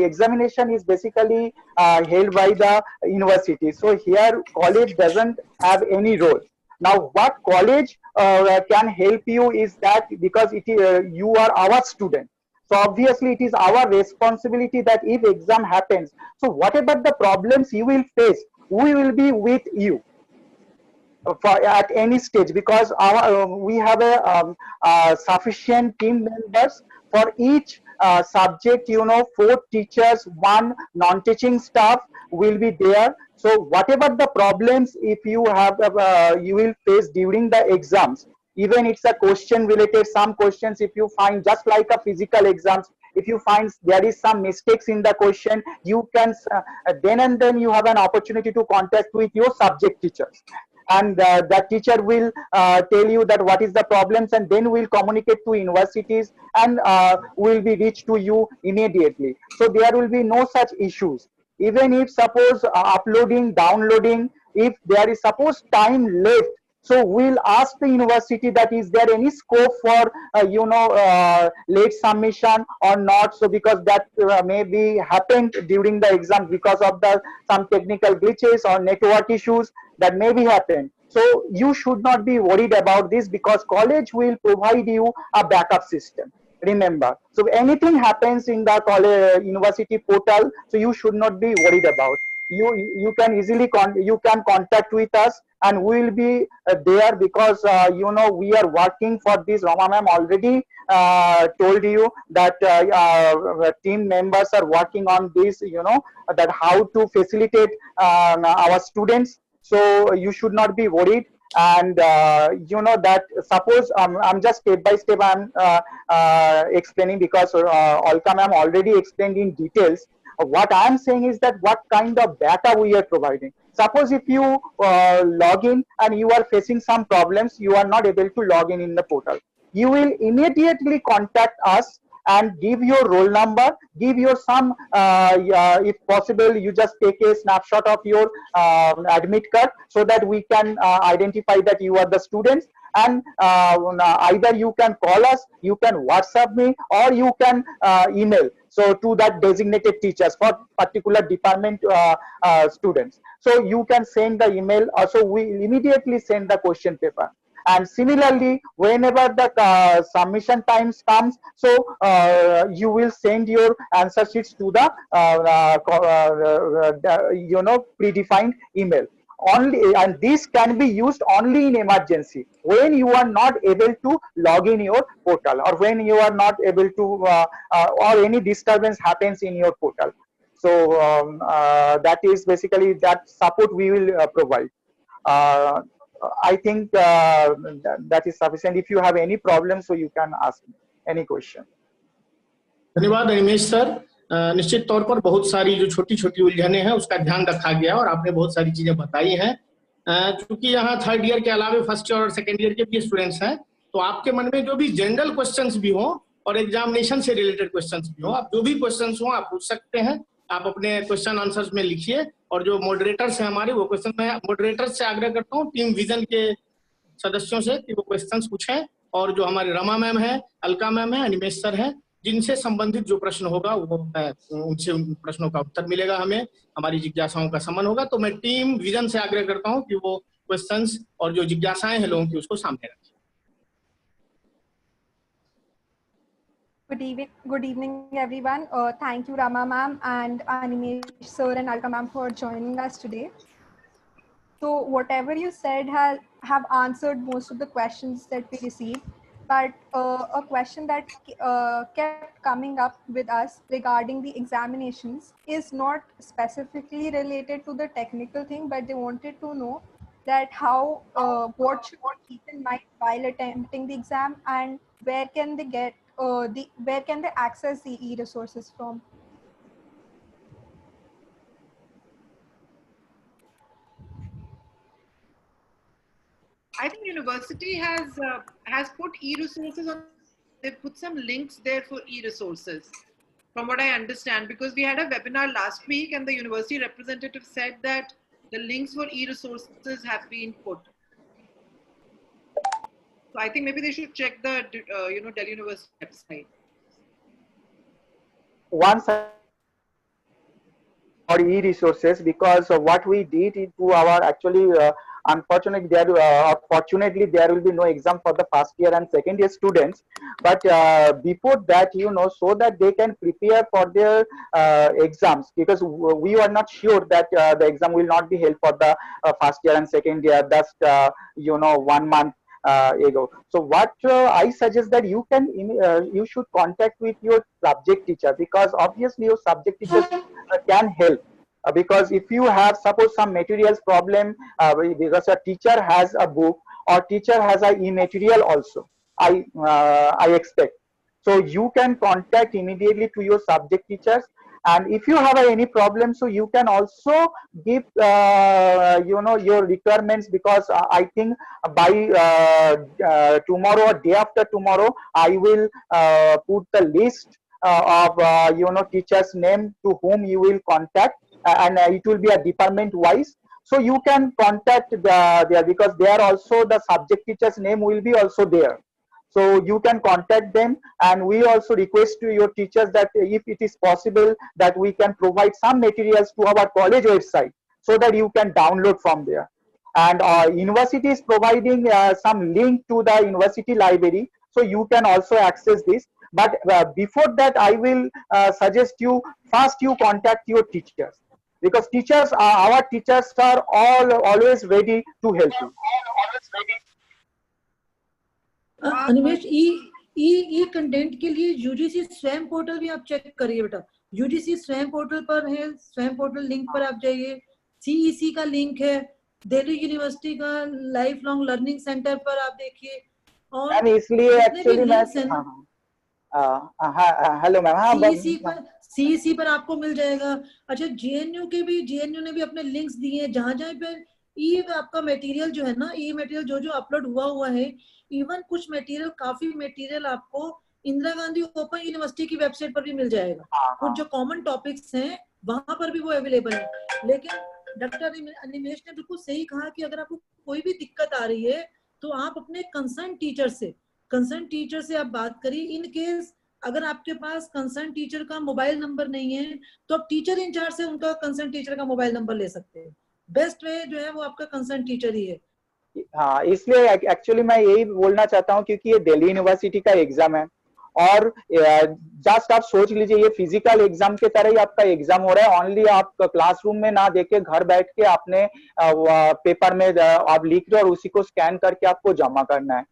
examination is basically held by the university. So here college doesn't have any role. Now what college can help you is that, because you are our student, so obviously it is our responsibility that if exam happens, so whatever the problems you will face, we will be with you for at any stage, because we have a sufficient team members for each subject. 4 teachers, 1 non-teaching staff will be there. So whatever the problems if you have, you will face during the exams, even it's a question related, some questions if you find, just like a physical exams, if you find there is some mistakes in the question, you can then and then you have an opportunity to contact with your subject teachers, and that teacher will tell you that what is the problems, and then will communicate to universities, and will be reached to you immediately. So there will be no such issues. Even if suppose uploading, downloading, if there is suppose time left, so we'll ask the university that is there any scope for late submission or not. So because that may be happened during the exam because of the some technical glitches or network issues, that may be happened. So you should not be worried about this, because college will provide you a backup system, remember. So anything happens in the college university portal, so you should not be worried about. You can easily you can contact with us, and we will be there, because we are working for this. Rama ma'am already told you that team members are working on this, that how to facilitate our students. So you should not be worried. And that suppose I'm just step by step I'm explaining, because Alka ma'am already explained in details. What I'm saying is that what kind of data we are providing. Suppose if you log in and you are facing some problems, you are not able to log in the portal, you will immediately contact us and give your roll number, give your some if possible you just take a snapshot of your admit card, so that we can identify that you are the students. And either you can call us, you can WhatsApp me, or you can email, so to that designated teachers for particular department students. So you can send the email, also we immediately send the question paper. And similarly, whenever the submission times comes, so you will send your answer sheets to the predefined email only. And this can be used only in emergency, when you are not able to log in your portal, or when you are not able to or any disturbance happens in your portal. So that is basically that support we will provide. I think that is sufficient. If you have any problem, so you can ask me any question. धन्यवाद Animesh sir. निश्चित तौर पर बहुत सारी जो छोटी छोटी उलझने हैं उसका ध्यान रखा गया, और आपने बहुत सारी चीजें बताई हैं। क्योंकि यहाँ थर्ड ईयर के अलावे फर्स्ट ईयर और सेकेंड ईयर के भी स्टूडेंट्स हैं, तो आपके मन में जो भी जनरल क्वेश्चंस भी हो और एग्जामिनेशन से रिलेटेड क्वेश्चंस भी हो, आप जो भी क्वेश्चंस हो आप पूछ सकते हैं। आप अपने क्वेश्चन आंसर्स में लिखिए, और जो मॉडरेटर्स हैं हमारे, वो क्वेश्चन मैं मॉडरेटर्स से आग्रह करता हूँ, टीम विजन के सदस्यों से, कि वो क्वेश्चंस पूछें। और जो हमारे रमा मैम है, अलका मैम है, अनिमेश सर है, जिनसे संबंधित जो प्रश्न होगा वो उनसे उन प्रश्नों का उत्तर मिलेगा, हमें हमारी जिज्ञासाओं का समन होगा। तो मैं टीम विजन से आग्रह करता हूं कि वो क्वेश्चंस और जो जिज्ञासाएं हैं लोगों की उसको सामने रखें। Good evening, everyone. Thank you, Rama ma'am and Animesh sir and Alka ma'am for joining us today. So whatever you said have answered most of the questions that we received. But a question that kept coming up with us regarding the examinations is not specifically related to the technical thing, but they wanted to know that how what should one keep in mind while attempting the exam, and where can they get where can they access the e-resources from? I think university has put e-resources on. They put some links there for e-resources, from what I understand, because we had a webinar last week and the university representative said that the links for e-resources have been put. So I think maybe they should check the Delhi University website. Once or e-resources, because what we did into our actually unfortunately fortunately there will be no exam for the first year and second year students, but before that, so that they can prepare for their exams, because we were not sure that the exam will not be held for the first year and second year, just 1 month ago. So what I suggest that you should contact with your subject teacher, because obviously your subject teachers can help. Because if you have suppose some materials problem, because a teacher has a book or teacher has a e-material also, I expect, so you can contact immediately to your subject teachers. And if you have any problem, so you can also give your requirements, because I think by tomorrow or day after tomorrow I will put the list of teachers name to whom you will contact, and it will be a department wise, so you can contact there, because there also the subject teacher's name will be also there, so you can contact them. And we also request to your teachers that if it is possible that we can provide some materials to our college website, so that you can download from there. And university is providing some link to the university library, so you can also access this. But before that, I will suggest you first you contact your teachers, because our teachers are always ready to help you. Animesh, E content के लिए UGC स्वयं portal भी आप check करिए बेटा। UGC स्वयं portal पर है, स्वयं पोर्टल लिंक पर आप जाइए। सीईसी का लिंक है, दिल्ली यूनिवर्सिटी का लाइफ लॉन्ग लर्निंग सेंटर पर आप देखिए। और इसलिए एक्चुअली मैं हेलो मैम, सीईसी पर आपको मिल जाएगा। अच्छा, जेएनयू ने भी अपने लिंक्स दिए हैं, जहां पे ई आपका मटेरियल जो है ना, ई मटेरियल जो अपलोड हुआ है, इवन कुछ मटेरियल, काफी मटेरियल आपको इंदिरा गांधी ओपन यूनिवर्सिटी की वेबसाइट पर भी मिल जाएगा। कुछ जो कॉमन टॉपिक्स हैं वहां पर भी वो अवेलेबल है। लेकिन डॉक्टर अनिमेश ने बिल्कुल सही कहा कि अगर आपको कोई भी दिक्कत आ रही है तो आप अपने कंसर्न टीचर से आप बात करिए। इन केस अगर आपके पास कंसर्न टीचर का मोबाइल नंबर नहीं है तो आप टीचर इंचार्ज से उनका कंसर्न टीचर का मोबाइल नंबर ले सकते हैं। बेस्ट वे जो है वो आपका कंसर्न टीचर ही है। हाँ, इसलिए एक्चुअली मैं यही बोलना चाहता हूँ, क्योंकि ये दिल्ली यूनिवर्सिटी का एग्जाम है, और जस्ट आप सोच लीजिए ये फिजिकल एग्जाम के तरह ही आपका एग्जाम हो रहा है। ओनली आप क्लासरूम में ना देके घर बैठ के अपने पेपर में आप लिख रहे हो और उसी को स्कैन करके आपको जमा करना है।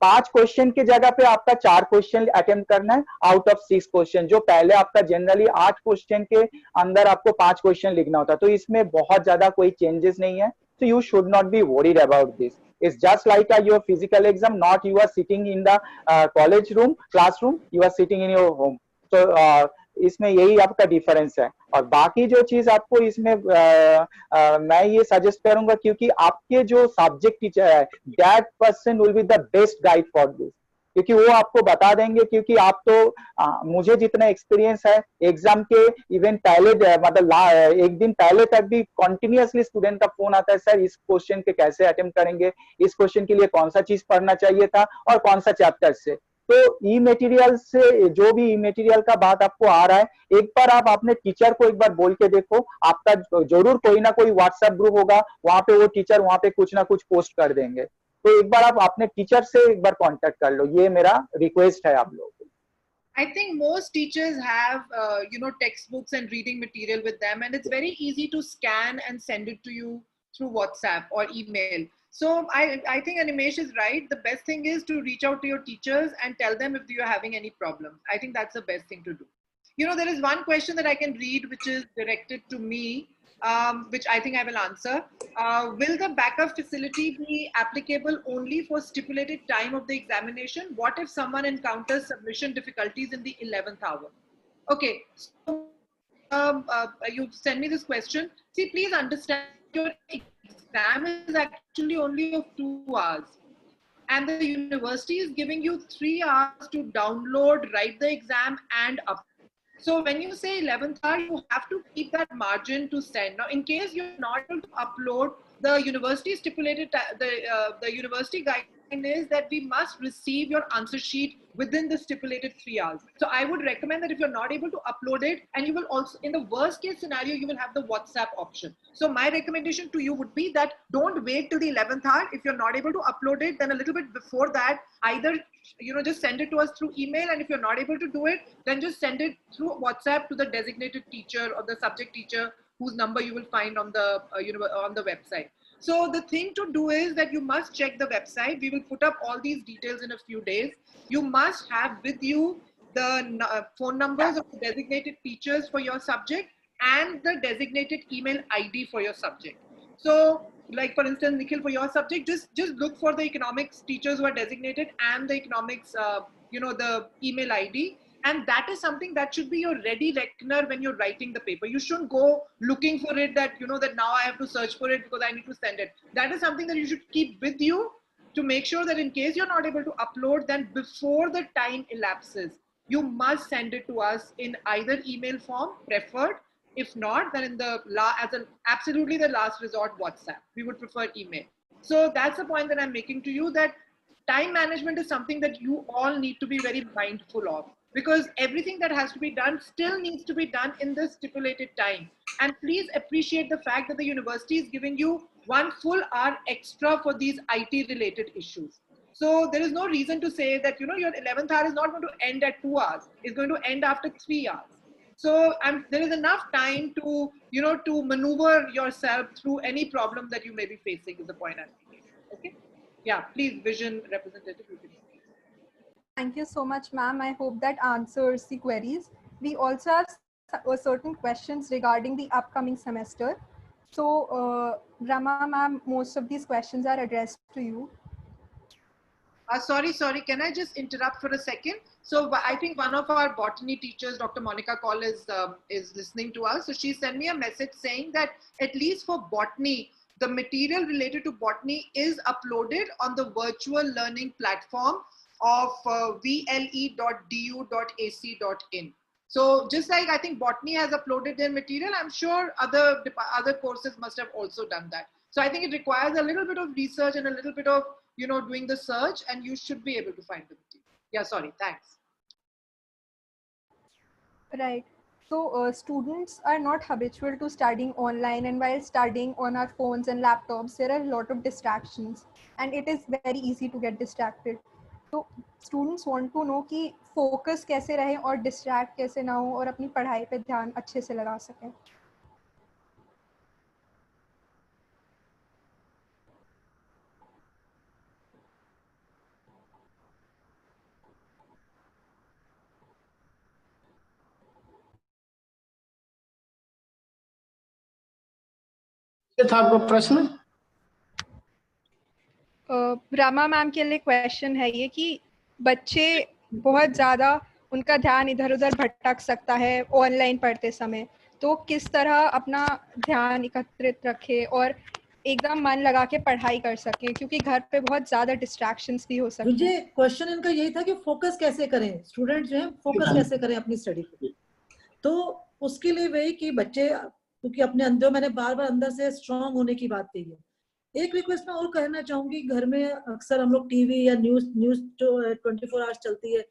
5 क्वेश्चन की जगह पे आपका 4 क्वेश्चन अटेम्प्ट करना है आउट ऑफ 6 क्वेश्चन। जो पहले आपका जनरली 8 क्वेश्चन के अंदर आपको 5 क्वेश्चन लिखना होता है, तो इसमें बहुत ज्यादा कोई चेंजेस नहीं है। So you should not be worried about this. It's just like your physical exam, not you are sitting in the classroom, you are sitting in your home. So इसमें यही आपका डिफरेंस है। और बाकी जो चीज आपको इसमें मैं ये सजेस्ट करूंगा, क्योंकि आपके जो सब्जेक्ट टीचर है, that person will be the best guide for this, क्योंकि वो आपको बता देंगे। क्योंकि आप तो मुझे जितना एक्सपीरियंस है एग्जाम के इवन पहले मतलब एक दिन पहले तक भी कंटिन्यूअसली स्टूडेंट का फोन आता है, सर इस क्वेश्चन के कैसे अटेम्प्ट करेंगे, इस क्वेश्चन के लिए कौन सा चीज पढ़ना चाहिए था और कौन सा चैप्टर से। तो ई मटेरियल से जो भी ई मटेरियल का बात आपको आ रहा है, एक बार आप अपने टीचर को एक बार बोल के देखो। आपका जरूर कोई ना कोई व्हाट्सएप ग्रुप होगा, वहां पे वो टीचर वहां पे कुछ ना कुछ पोस्ट कर देंगे। तो एक बार आप अपने टीचर से एक बार कांटेक्ट कर लो, ये मेरा रिक्वेस्ट है आप लोगों को। I think most teachers have textbooks and reading material with them, and it's very easy to scan and send it to you through WhatsApp or email. So I think Animesh is right. The best thing is to reach out to your teachers and tell them if you're having any problems. I think that's the best thing to do. There is one question that I can read which is directed to me, which I think I will answer. Will the backup facility be applicable only for stipulated time of the examination? What if someone encounters submission difficulties in the 11th hour? Okay, so you send me this question. See, please understand your exam is actually only of 2 hours. And the university is giving you 3 hours to download, write the exam and upload. So when you say 11th hour, you have to keep that margin to send. Now, in case you're not able to upload, the university stipulated, the university guide is that we must receive your answer sheet within the stipulated 3 hours. So I would recommend that if you're not able to upload it, and you will also, in the worst case scenario, you will have the WhatsApp option. So my recommendation to you would be that don't wait till the 11th hour. If you're not able to upload it, then a little bit before that, either just send it to us through email, and if you're not able to do it, then just send it through WhatsApp to the designated teacher or the subject teacher whose number you will find on the on the website. So the thing to do is that you must check the website. We will put up all these details in a few days. You must have with you the phone numbers of the designated teachers for your subject and the designated email ID for your subject. So like for instance, Nikhil, for your subject, just look for the economics teachers who are designated and the economics, the email ID. And that is something that should be your ready reckoner when you're writing the paper. You shouldn't go looking for it that, that now I have to search for it because I need to send it. That is something that you should keep with you to make sure that in case you're not able to upload, then before the time elapses, you must send it to us in either email form, preferred. If not, then in absolutely the last resort, WhatsApp. We would prefer email. So that's the point that I'm making to you, that time management is something that you all need to be very mindful of, because everything that has to be done still needs to be done in the stipulated time. And please appreciate the fact that the university is giving you 1 full hour extra for these IT related issues. So there is no reason to say that, your 11th hour is not going to end at 2 hours. It's going to end after 3 hours. So there is enough time to, to maneuver yourself through any problem that you may be facing, is the point I'm making. Okay. Yeah, please, Vision representative. Thank you so much, ma'am. I hope that answers the queries. We also have certain questions regarding the upcoming semester. So, Rama, ma'am, most of these questions are addressed to you. Sorry. Can I just interrupt for a second? So I think one of our botany teachers, Dr. Monica Call, is listening to us. So she sent me a message saying that at least for botany, the material related to botany is uploaded on the virtual learning platform of vle.du.ac.in. So just like I think botany has uploaded their material, I'm sure other courses must have also done that. So I think it requires a little bit of research and a little bit of, doing the search, and you should be able to find the material. Yeah, sorry, thanks. Right. So students are not habitual to studying online, and while studying on our phones and laptops, there are a lot of distractions, and it is very easy to get distracted. So students want to know कि focus कैसे रहे और distract कैसे ना हो और अपनी पढ़ाई पे ध्यान अच्छे से लगा सकें. था आपका प्रश्न? रामा मैम के लिए क्वेश्चन है ये कि बच्चे बहुत ज़्यादा उनका ध्यान इधर उधर भटक सकता है ऑनलाइन पढ़ते समय, तो किस तरह अपना ध्यान एकत्रित रखे और एकदम मन लगा के पढ़ाई कर सके, क्योंकि घर पे बहुत ज़्यादा डिस्ट्रैक्शंस भी हो सकते हैं. मुझे क्वेश्चन इनका यही था कि फोकस कैसे करें, स्टूडेंट जो है फोकस कैसे करें अपनी स्टडी पे. तो उसके लिए वही कि बच्चे, क्योंकि अपने अंदर, मैंने बार बार अंदर से स्ट्रांग होने की बात कही है. एक रिक्वेस्ट मैं और कहना चाहूंगी, घर में अक्सर हम लोग टीवी या न्यूज जो 24 आवर्स चलती है,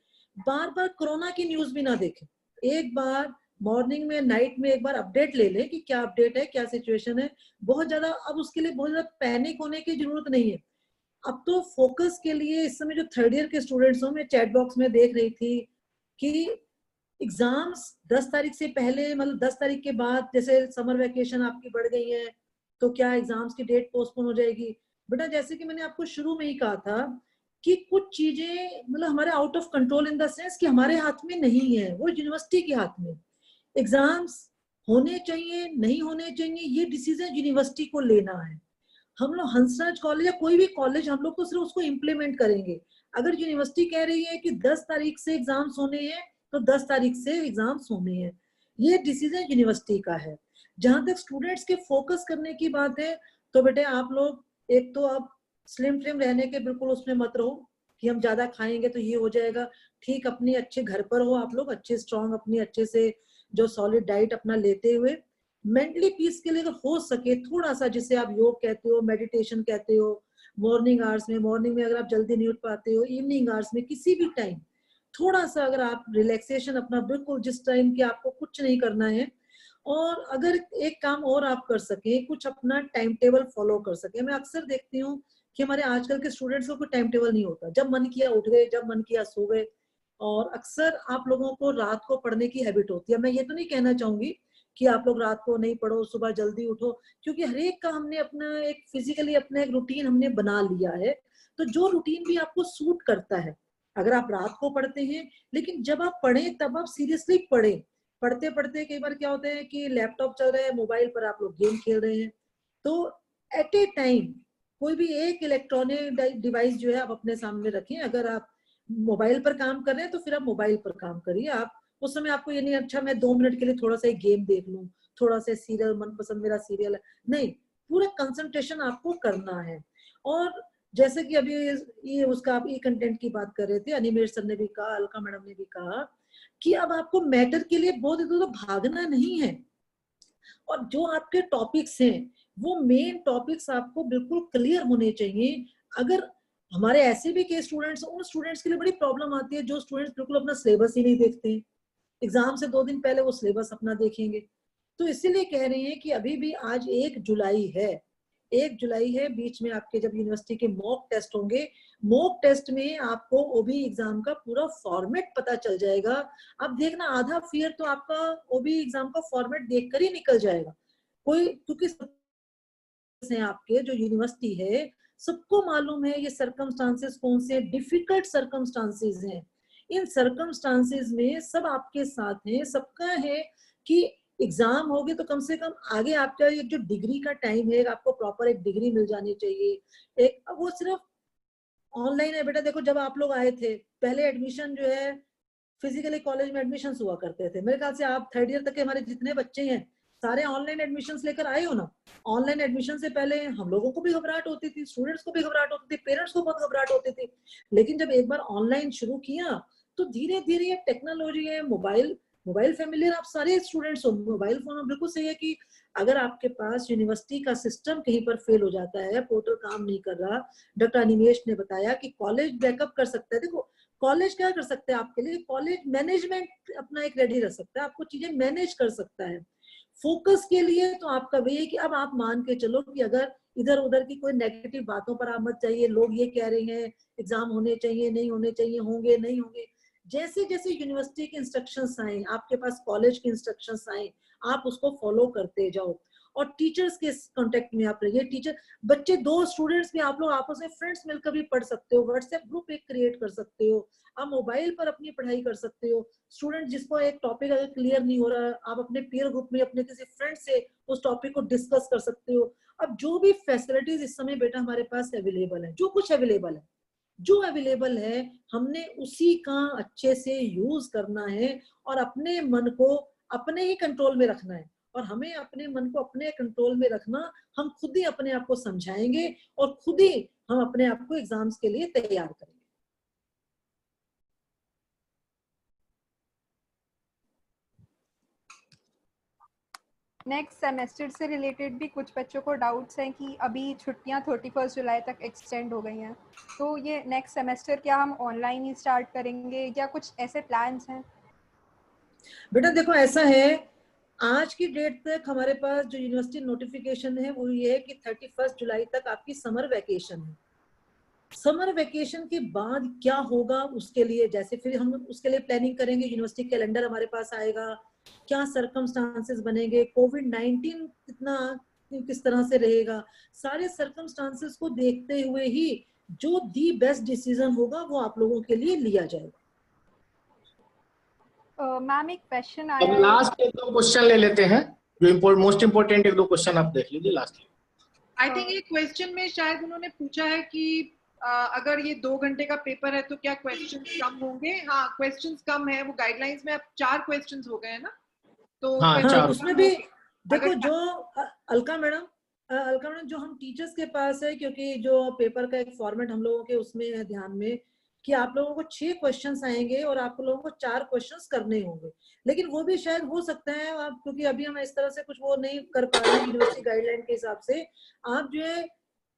बार बार कोरोना की न्यूज भी ना देखें. एक बार मॉर्निंग में, नाइट में एक बार अपडेट ले लें कि क्या अपडेट है, क्या सिचुएशन है. बहुत ज्यादा अब उसके लिए बहुत ज्यादा पैनिक होने की जरूरत नहीं है. अब तो फोकस के लिए इस समय जो 3rd ईयर के स्टूडेंट्स हो, मैं चैट बॉक्स में देख रही थी कि एग्जाम्स 10 तारीख से पहले, मतलब 10 तारीख के बाद, जैसे समर वैकेशन आपकी बढ़ गई है तो क्या एग्जाम्स की डेट पोस्टपोन हो जाएगी. बेटा जैसे कि मैंने आपको शुरू में ही कहा था कि कुछ चीजें मतलब हमारे out of control in the sense कि हमारे हाथ में नहीं है, वो यूनिवर्सिटी के हाथ में. एग्जाम्स होने चाहिए नहीं होने चाहिए, ये डिसीजन यूनिवर्सिटी को लेना है. हम लोग हंसराज कॉलेज या कोई भी कॉलेज, हम लोग तो सिर्फ उसको इम्प्लीमेंट करेंगे. अगर यूनिवर्सिटी कह रही है कि 10 तारीख से एग्जाम्स होने हैं तो 10 तारीख से एग्जाम्स होने हैं. ये डिसीजन यूनिवर्सिटी का है. जहां तक स्टूडेंट्स के फोकस करने की बात है, तो बेटे आप लोग एक तो आप स्लिम ट्रिम रहने के बिल्कुल उसमें मत रहो कि हम ज्यादा खाएंगे तो ये हो जाएगा. ठीक, अपने अच्छे घर पर हो आप लोग, अच्छे स्ट्रॉन्ग अपनी अच्छे से जो सॉलिड डाइट अपना लेते हुए, मेंटली पीस के लिए अगर हो सके थोड़ा सा, जिसे आप योग कहते हो, मेडिटेशन कहते हो, मॉर्निंग आवर्स में, मॉर्निंग में अगर आप जल्दी नहीं उठ पाते हो, इवनिंग आवर्स में, किसी भी टाइम थोड़ा सा अगर आप रिलैक्सेशन अपना, बिल्कुल जिस टाइम की आपको कुछ नहीं करना है, और अगर एक काम और आप कर सके, कुछ अपना टाइम टेबल फॉलो कर सके। मैं अक्सर देखती हूँ कि हमारे आजकल के स्टूडेंट्स को कोई टाइम टेबल नहीं होता, जब मन किया उठ गए, जब मन किया सो गए। और अक्सर आप लोगों को रात को पढ़ने की हैबिट होती है। मैं ये तो नहीं कहना चाहूंगी कि आप लोग रात को नहीं पढ़ो, सुबह जल्दी उठो, क्योंकि हर एक का हमने अपना एक फिजिकली अपना एक रूटीन हमने बना लिया है। तो जो रूटीन भी आपको सूट करता है, अगर आप रात को पढ़ते हैं, लेकिन जब आप पढ़ें तब आप सीरियसली पढ़ें। पढ़ते पढ़ते कई बार क्या होता है कि लैपटॉप चल रहा है, मोबाइल पर आप लोग गेम खेल रहे हैं। तो एट ए टाइम कोई भी एक इलेक्ट्रॉनिक डिवाइस जो है आप अपने सामने रखें। अगर आप मोबाइल पर काम कर रहे हैं तो फिर आप मोबाइल पर काम करिए। आप उस समय आपको ये नहीं अच्छा मैं 2 मिनट के लिए थोड़ा सा गेम देख लूं, थोड़ा सा सीरियल, मनपसंद मेरा सीरियल है, नहीं, पूरा कंसंट्रेशन आपको करना है। और जैसे कि अभी ये उसका आप ई कंटेंट की बात कर रहे थे, अनिमेश सर ने भी कहा, अलका मैडम ने भी कहा कि अब आपको मैटर के लिए बहुत इधर उधर भागना नहीं है, और जो आपके टॉपिक्स हैं वो मेन टॉपिक्स आपको बिल्कुल क्लियर होने चाहिए। अगर हमारे ऐसे भी के स्टूडेंट्स, उन स्टूडेंट्स के लिए बड़ी प्रॉब्लम आती है जो स्टूडेंट्स बिल्कुल अपना सिलेबस ही नहीं देखते, एग्जाम से 2 दिन पहले वो सिलेबस अपना देखेंगे। तो इसीलिए कह रहे हैं कि अभी भी आज 1 जुलाई है, 1 जुलाई है, बीच में आपके जब यूनिवर्सिटी के मॉक टेस्ट होंगे, मॉक टेस्ट में आपको ओबी एग्जाम का पूरा फॉर्मेट पता चल जाएगा। अब देखना आधा फियर तो आपका ओबी एग्जाम का फॉर्मेट देखकर ही निकल जाएगा। कोई, क्योंकि हैं आपके जो यूनिवर्सिटी है, सबको मालूम है ये सर्कमस्टांसेस कौन से डिफिकल्ट सर्कमस्टांसेस हैं। इन सर्कमस्टांसेस में सब आपके साथ हैं, सबका है कि एग्जाम होगी तो कम से कम आगे आपका ये जो डिग्री का टाइम है, आपको प्रॉपर एक डिग्री मिल जानी चाहिए। एक वो सिर्फ ऑनलाइन है बेटा। देखो जब आप लोग आए थे पहले एडमिशन जो है फिजिकली कॉलेज में एडमिशन हुआ करते थे, मेरे ख्याल से आप 3rd ईयर तक के हमारे जितने बच्चे हैं सारे ऑनलाइन एडमिशंस लेकर आए हो ना। ऑनलाइन एडमिशन से पहले हम लोगों को भी घबराहट होती थी, स्टूडेंट्स को भी घबराहट होती थी, पेरेंट्स को बहुत घबराहट होती थी। लेकिन जब एक बार ऑनलाइन शुरू किया तो धीरे धीरे ये टेक्नोलॉजी है, मोबाइल फैमिलियर आप सारे स्टूडेंट्स हो, मोबाइल फोन बिल्कुल सही है कि अगर आपके पास यूनिवर्सिटी का सिस्टम कहीं पर फेल हो जाता है, पोर्टल काम नहीं कर रहा, डॉक्टर अनिमेश ने बताया कि कॉलेज बैकअप कर सकता है। देखो कॉलेज क्या कर सकते हैं आपके लिए, कॉलेज मैनेजमेंट अपना एक रेडी रख सकता है, आपको चीजें मैनेज कर सकता है। फोकस के लिए तो आपका वही है कि अब आप मान के चलो कि अगर इधर उधर की कोई नेगेटिव बातों पर आप मत जाइए, लोग ये कह रहे हैं एग्जाम होने चाहिए, नहीं होने चाहिए, होंगे नहीं होंगे, जैसे जैसे यूनिवर्सिटी के इंस्ट्रक्शंस आए, आपके पास कॉलेज के इंस्ट्रक्शंस आए, आप उसको फॉलो करते जाओ। और टीचर्स के कांटेक्ट में आप रहिए। टीचर बच्चे 2 स्टूडेंट्स भी आप लोग आपस में फ्रेंड्स मिलकर भी पढ़ सकते हो, व्हाट्सएप ग्रुप एक क्रिएट कर सकते हो, आप मोबाइल पर अपनी पढ़ाई कर सकते हो। स्टूडेंट जिसको एक टॉपिक अगर क्लियर नहीं हो रहा, आप अपने पीयर ग्रुप में अपने किसी फ्रेंड से उस टॉपिक को डिस्कस कर सकते हो। अब जो भी फैसिलिटीज इस समय बेटा हमारे पास अवेलेबल है, जो कुछ अवेलेबल है, जो अवेलेबल है हमने उसी का अच्छे से यूज करना है और अपने मन को अपने ही कंट्रोल में रखना है। और हमें अपने मन को अपने कंट्रोल में रखना, हम खुद ही अपने आप को समझाएंगे और खुद ही हम अपने आप को एग्जाम्स के लिए तैयार करेंगे। नेक्स्ट सेमेस्टर से रिलेटेड भी कुछ बच्चों को डाउट्स हैं कि अभी छुट्टियां 31 जुलाई तक एक्सटेंड हो गई हैं, तो ये नेक्स्ट सेमेस्टर क्या हम ऑनलाइन ही स्टार्ट करेंगे या कुछ ऐसे प्लान्स हैं? बेटा देखो ऐसा है, आज की डेट तक हमारे पास जो यूनिवर्सिटी नोटिफिकेशन है वो ये है कि 31 जुलाई तक आपकी समर वैकेशन है। समर वैकेशन के बाद क्या होगा उसके लिए जैसे फिर हम उसके लिए प्लानिंग करेंगे, यूनिवर्सिटी कैलेंडर हमारे पास आएगा, क्या सर्कमस्टांसेस बनेंगे, कोविड-19 कितना किस तरह से रहेगा, सारे सर्कमस्टांसेस को देखते हुए ही जो दी बेस्ट डिसीजन होगा वो आप लोगों के लिए लिया जाएगा। मैम एक क्वेश्चन अब आया है। लास्ट 1-2 क्वेश्चन ले लेते हैं, जो मोस्ट इंपोर्टेंट 1-2 क्वेश्चन आप देख लीजिए लास्ट। आई थिंक ये क्वेश्चन में शायद उन्होंने पूछा है कि अगर ये 2 घंटे का पेपर है तो क्या क्वेश्चंस कम होंगे? हाँ, क्वेश्चंस कम है, वो गाइडलाइंस में अब 4 क्वेश्चंस हो गए हैं ना, तो हाँ, उसमें भी देखो जो अलका मैडम जो हम टीचर्स के पास है, क्योंकि जो पेपर का एक फॉर्मेट हम लोगों के उसमें है ध्यान में कि आप लोगों को 6 क्वेश्चंस आएंगे और आप लोगों को 4 क्वेश्चंस करने होंगे, लेकिन वो भी शायद हो सकता है आप, क्योंकि अभी हम इस तरह से कुछ वो नहीं कर पा रहे हैं यूनिवर्सिटी गाइडलाइन के हिसाब से, आप जो है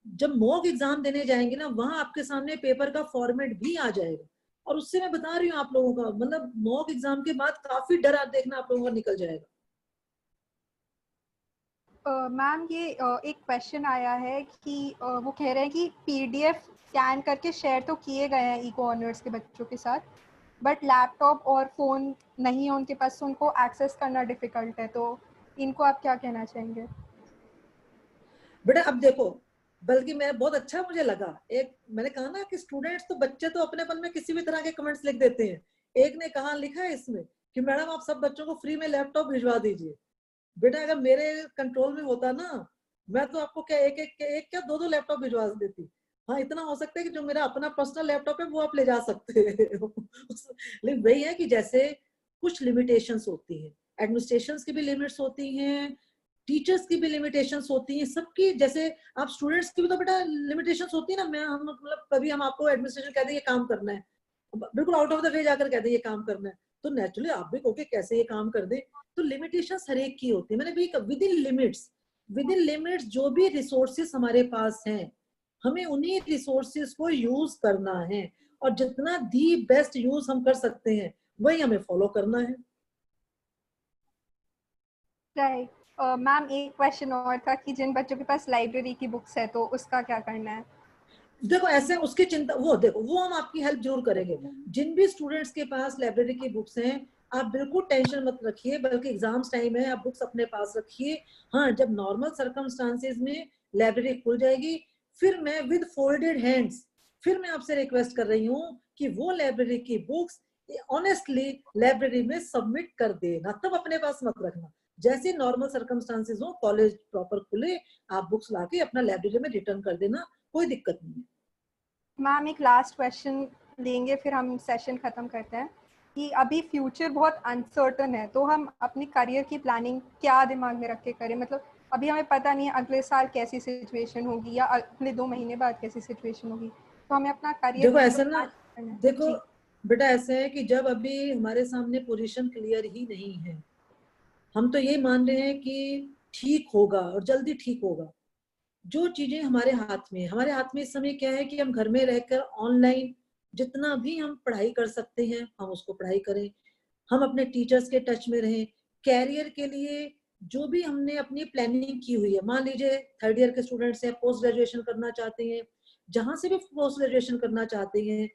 जब मॉक एग्जाम देने जाएंगे ना, वहां आपके सामने पेपर का फॉर्मेट भी आ जाएगा, और उससे मैं बता रही हूँ आप लोगों का, मतलब मॉक एग्जाम के बाद काफी डर आप देखना आप लोगों का निकल जाएगा। मैम ये एक क्वेश्चन आया है कि वो कह रहे हैं कि पीडीएफ स्कैन करके शेयर तो किए गए हैं इको ऑनर्स के बच्चों के साथ, बट लैपटॉप और फ़ोन नहीं है उनके पास, तो उनको एक्सेस करना डिफ़िकल्ट है, तो इनको आप क्या कहना चाहेंगे? बेटा अब देखो, बल्कि मैं बहुत अच्छा मुझे लगा, एक मैंने कहा ना कि स्टूडेंट्स तो बच्चे तो अपनेपन में किसी भी तरह के कमेंट्स लिख देते हैं। एक ने कहा लिखा है इसमें कि मैडम आप सब बच्चों को फ्री में लैपटॉप भिजवा दीजिए। बेटा अगर मेरे कंट्रोल में होता ना, मैं तो आपको क्या एक क्या दो लैपटॉप भिजवा देती। हाँ इतना हो सकता है कि जो मेरा अपना पर्सनल लैपटॉप है वो आप ले जा सकते हैं। लेकिन वही है कि जैसे कुछ लिमिटेशंस होती है, एडमिनिस्ट्रेशंस की भी लिमिट्स होती हैं, टीचर्स की भी लिमिटेशंस होती हैं, सबकी, जैसे आप स्टूडेंट्स की भी तो बेटा लिमिटेशंस होती है ना। हम मतलब कभी हम आपको एडमिनिस्ट्रेशन कहते हैं ये काम करना है, बिल्कुल आउट ऑफ द वे जाकर कहते हैं ये काम करना है, तो नेचुरली आप भी कहोगे कैसे ये काम कर दे। तो लिमिटेशंस हर एक की होती है। मैंने भी विद इन लिमिट्स जो भी रिसोर्सेस हमारे पास हैं, हमें उन्हीं रिसोर्सेस को यूज करना है, और जितना दी बेस्ट यूज हम कर सकते हैं वही हमें फॉलो करना है। राइट। मैम एक क्वेश्चन और था कि जिन बच्चों के पास लाइब्रेरी की बुक्स है तो उसका क्या करना है? देखो ऐसे उसकी चिंता, वो देखो वो हम आपकी हेल्प जरूर करेंगे। जिन भी स्टूडेंट्स के पास लाइब्रेरी की बुक्स हैं, आप बिल्कुल टेंशन मत रखिए, बल्कि एग्जाम्स टाइम है, आप बुक्स अपने पास रखिए। हाँ जब नॉर्मल सर्कमस्टांसेस में लाइब्रेरी खुल जाएगी, फिर मैं विद फोल्डेड हैंड्स फिर मैं आपसे रिक्वेस्ट कर रही हूँ कि वो लाइब्रेरी की बुक्स ऑनेस्टली लाइब्रेरी में सबमिट कर देना, तब अपने पास मत रखना। जैसे नॉर्मल सर्कमस्टांसेस हो, कॉलेज प्रॉपर खुले, आप बुक्स लाके अपना लाइब्रेरी में रिटर्न कर देना, कोई दिक्कत नहीं है। मैम एक लास्ट क्वेश्चन लेंगे फिर हम सेशन ख़त्म करते हैं कि अभी फ्यूचर बहुत अनसर्टन है, तो हम अपनी करियर की प्लानिंग क्या दिमाग में रख के करें? मतलब अभी हमें पता नहीं है अगले साल कैसी सिचुएशन होगी या अगले 2 महीने बाद कैसी सिचुएशन होगी, तो हमें अपना करियर देखो ऐसे ना, देखो जी। बेटा ऐसे है कि जब अभी हमारे सामने पोजीशन क्लियर ही नहीं है, हम तो ये मान रहे हैं कि ठीक होगा और जल्दी ठीक होगा। जो चीजें हमारे हाथ में इस समय क्या है कि हम घर में रहकर ऑनलाइन जितना भी हम पढ़ाई कर सकते हैं हम उसको पढ़ाई करें, हम अपने टीचर्स के टच में रहें। कैरियर के लिए जो भी हमने अपनी प्लानिंग की हुई है, मान लीजिए थर्ड ईयर के स्टूडेंट्स हैं, पोस्ट ग्रेजुएशन करना चाहते हैं, जहां से भी पोस्ट ग्रेजुएशन करना चाहते हैं,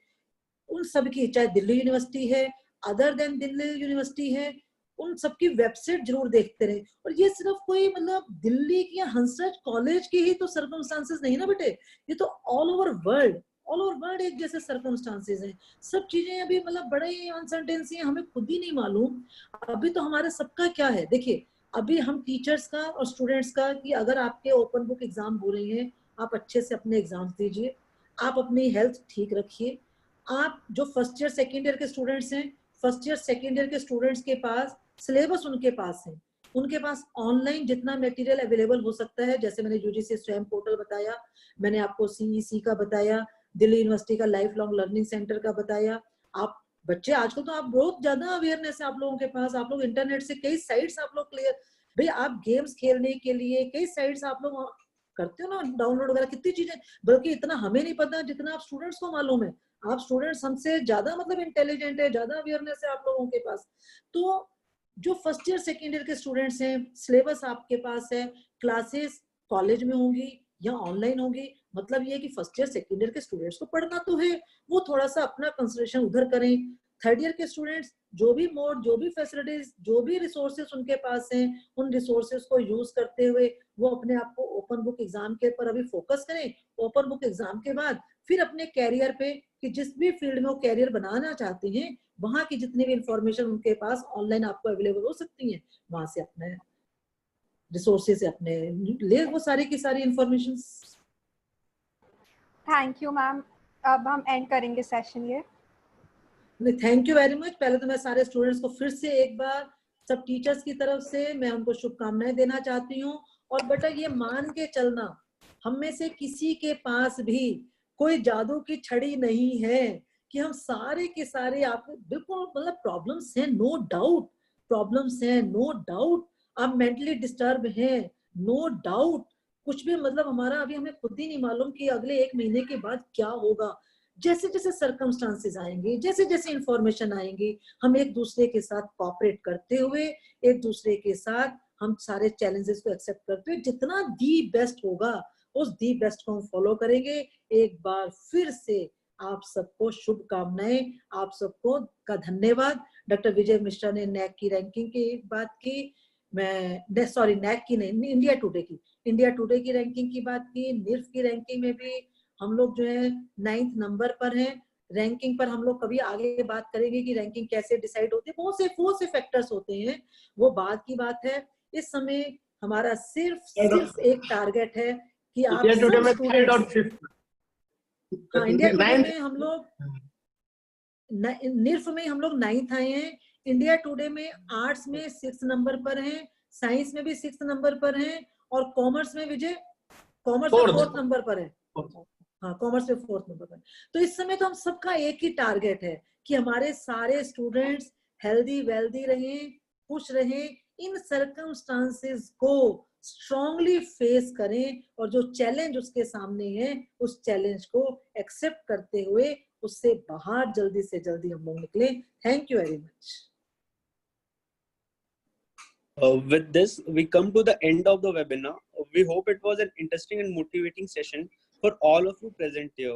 उन सब की, चाहे दिल्ली यूनिवर्सिटी है, अदर देन दिल्ली यूनिवर्सिटी है, उन सबकी वेबसाइट जरूर देखते रहे। और ये सिर्फ कोई मतलब दिल्ली की या हंसराज कॉलेज की ही तो सर्कमस्टांसेस नहीं ना बेटे, ये तो ऑल ओवर वर्ल्ड एक जैसे सर्कमस्टांसेस हैं। सब चीजें अभी मतलब बड़े ही अनसर्टेनिटी है, हमें खुद ही नहीं मालूम अभी तो हमारे सबका क्या है। देखिए अभी हम टीचर्स का और स्टूडेंट्स का, कि अगर आपके ओपन बुक एग्जाम हो रहे हैं, आप अच्छे से अपने एग्जाम दीजिए, आप अपनी हेल्थ ठीक रखिए। आप जो फर्स्ट ईयर सेकेंड ईयर के स्टूडेंट्स हैं, फर्स्ट ईयर सेकेंड ईयर के स्टूडेंट्स के पास सिलेबस उनके पास है, उनके पास ऑनलाइन जितना मटेरियल अवेलेबल हो सकता है, जैसे मैंने यूजीसी स्वयं पोर्टल बताया, मैंने आपको सीईसी का बताया, दिल्ली यूनिवर्सिटी का लाइफ लॉन्ग लर्निंग सेंटर का बताया। आप बच्चे आजकल तो आप बहुत ज्यादा अवेयरनेस है आप लोगों के पास, आप लोग इंटरनेट से कई साइट्स आप लोग क्लियर, भाई आप गेम्स खेलने के लिए कई साइट्स आप लोग करते हो ना डाउनलोड वगैरह, कितनी चीजें, बल्कि इतना हमें नहीं पता जितना आप स्टूडेंट्स को मालूम है। आप स्टूडेंट्स हमसे ज्यादा मतलब इंटेलिजेंट है, ज्यादा अवेयरनेस है आप लोगों के पास। तो जो फर्स्ट ईयर सेकेंड ईयर के स्टूडेंट्स हैं, सिलेबस आपके पास है, क्लासेस कॉलेज में होंगी या ऑनलाइन होंगी, मतलब ये है कि फर्स्ट ईयर सेकेंड ईयर के स्टूडेंट्स को पढ़ना तो है, वो थोड़ा सा अपना कंसंट्रेशन उधर करें। थर्ड ईयर के स्टूडेंट्स जो भी मोड, जो भी फैसिलिटीज, जो भी रिसोर्सेस उनके पास हैं, उन रिसोर्सेस को यूज करते हुए वो अपने आप को ओपन बुक एग्जाम के ऊपर अभी फोकस करें। ओपन बुक एग्जाम के बाद फिर अपने कैरियर पे, कि जिस भी फील्ड में वो कैरियर बनाना चाहते हैं, वहां की जितनी भी इंफॉर्मेशन उनके पास ऑनलाइन आपको अवेलेबल हो सकती है, वहां से अपने रिसोर्सेज अपने ले वो सारी की सारी इंफॉर्मेशन। थैंक यू मैम, अब हम एंड करेंगे सेशन ये। Thank you very much. पहले तो मैं सारे स्टूडेंट्स को फिर से एक बार सब टीचर्स की तरफ से मैं उनको शुभकामनाएं देना चाहती हूँ। और बेटा ये मान के चलना, हम में से किसी के पास भी कोई जादू की छड़ी नहीं है कि हम सारे के सारे, आप बिल्कुल मतलब प्रॉब्लम्स हैं, नो डाउट प्रॉब्लम्स हैं, नो डाउट आप मेंटली डिस्टर्ब हैं, नो डाउट कुछ भी मतलब हमारा अभी हमें खुद ही नहीं मालूम कि अगले 1 महीने के बाद क्या होगा। जैसे जैसे सर्कमस्टांसेस आएंगे, जैसे जैसे इंफॉर्मेशन आएंगी, हम एक दूसरे के साथ कोऑपरेट करते हुए, एक दूसरे के साथ हम सारे चैलेंजेस को एक्सेप्ट करते हुए जितना दी बेस्ट होगा उस दी बेस्ट को हम फॉलो करेंगे। एक बार फिर से आप सबको शुभकामनाएं, आप सबको का धन्यवाद। डॉक्टर विजय मिश्रा ने नैक की रैंकिंग की बात की, मैं सॉरी नैक की नहीं, इंडिया टुडे की रैंकिंग की बात की। निर्फ की रैंकिंग में भी हम लोग जो है 9th नंबर पर हैं। रैंकिंग पर हम लोग कभी आगे बात करेंगे कि रैंकिंग कैसे डिसाइड होती है, बहुत से फैक्टर्स होते हैं, वो बाद की बात है। इस समय हमारा सिर्फ एक टारगेट है कि आप सब स्टूडेंट्स, हाँ इंडिया टुडे में हम लोग निर्फ में हम लोग 9th आए हैं, इंडिया टुडे में आर्ट्स में 6th नंबर पर हैं, साइंस में भी 6th नंबर पर हैं, और कॉमर्स में विजय कॉमर्स में 4th नंबर पर है। हाँ कॉमर्स में 4th नंबर पर। तो इस समय तो हम सबका एक ही टारगेट है कि हमारे सारे स्टूडेंट्स हेल्दी वेल्दी रहें, खुश रहें, इन सर्कमस्टांसेस को स्ट्रांगली फेस करें, और जो चैलेंज उसके सामने है उस चैलेंज को एक्सेप्ट करते हुए उससे बाहर जल्दी से जल्दी हम लोग निकले। Thank you very much. With this, we come to the end of the webinar. We hope it was an interesting and motivating session for all of you present here.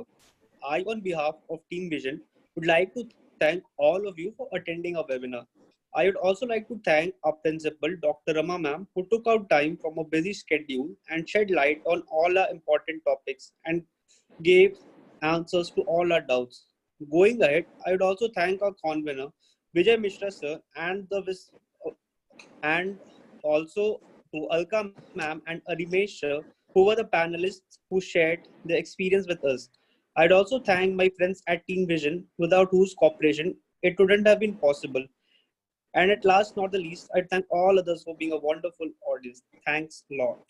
I, on behalf of Team Vision, would like to thank all of you for attending our webinar. I would also like to thank our principal, Dr. Rama ma'am, who took out time from a busy schedule and shed light on all our important topics and gave answers to all our doubts. Going ahead, I would also thank our convener, Vijay Mishra sir, and also to Alka ma'am and Arimesh sir, who were the panelists who shared their experience with us. I'd also thank my friends at Team Vision, without whose cooperation it wouldn't have been possible. And at last, not the least, I thank all others for being a wonderful audience. Thanks a lot.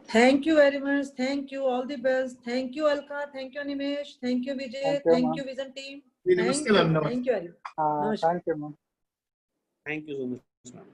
Thank you very much. Thank you. All the best. Thank you, Alka. Thank you, Animesh. Thank you, Vijay. Thank you, Vision team. Namaste, Thank you. Thank you, everyone. Thank you, ma'am. Thank you so much, ma'am.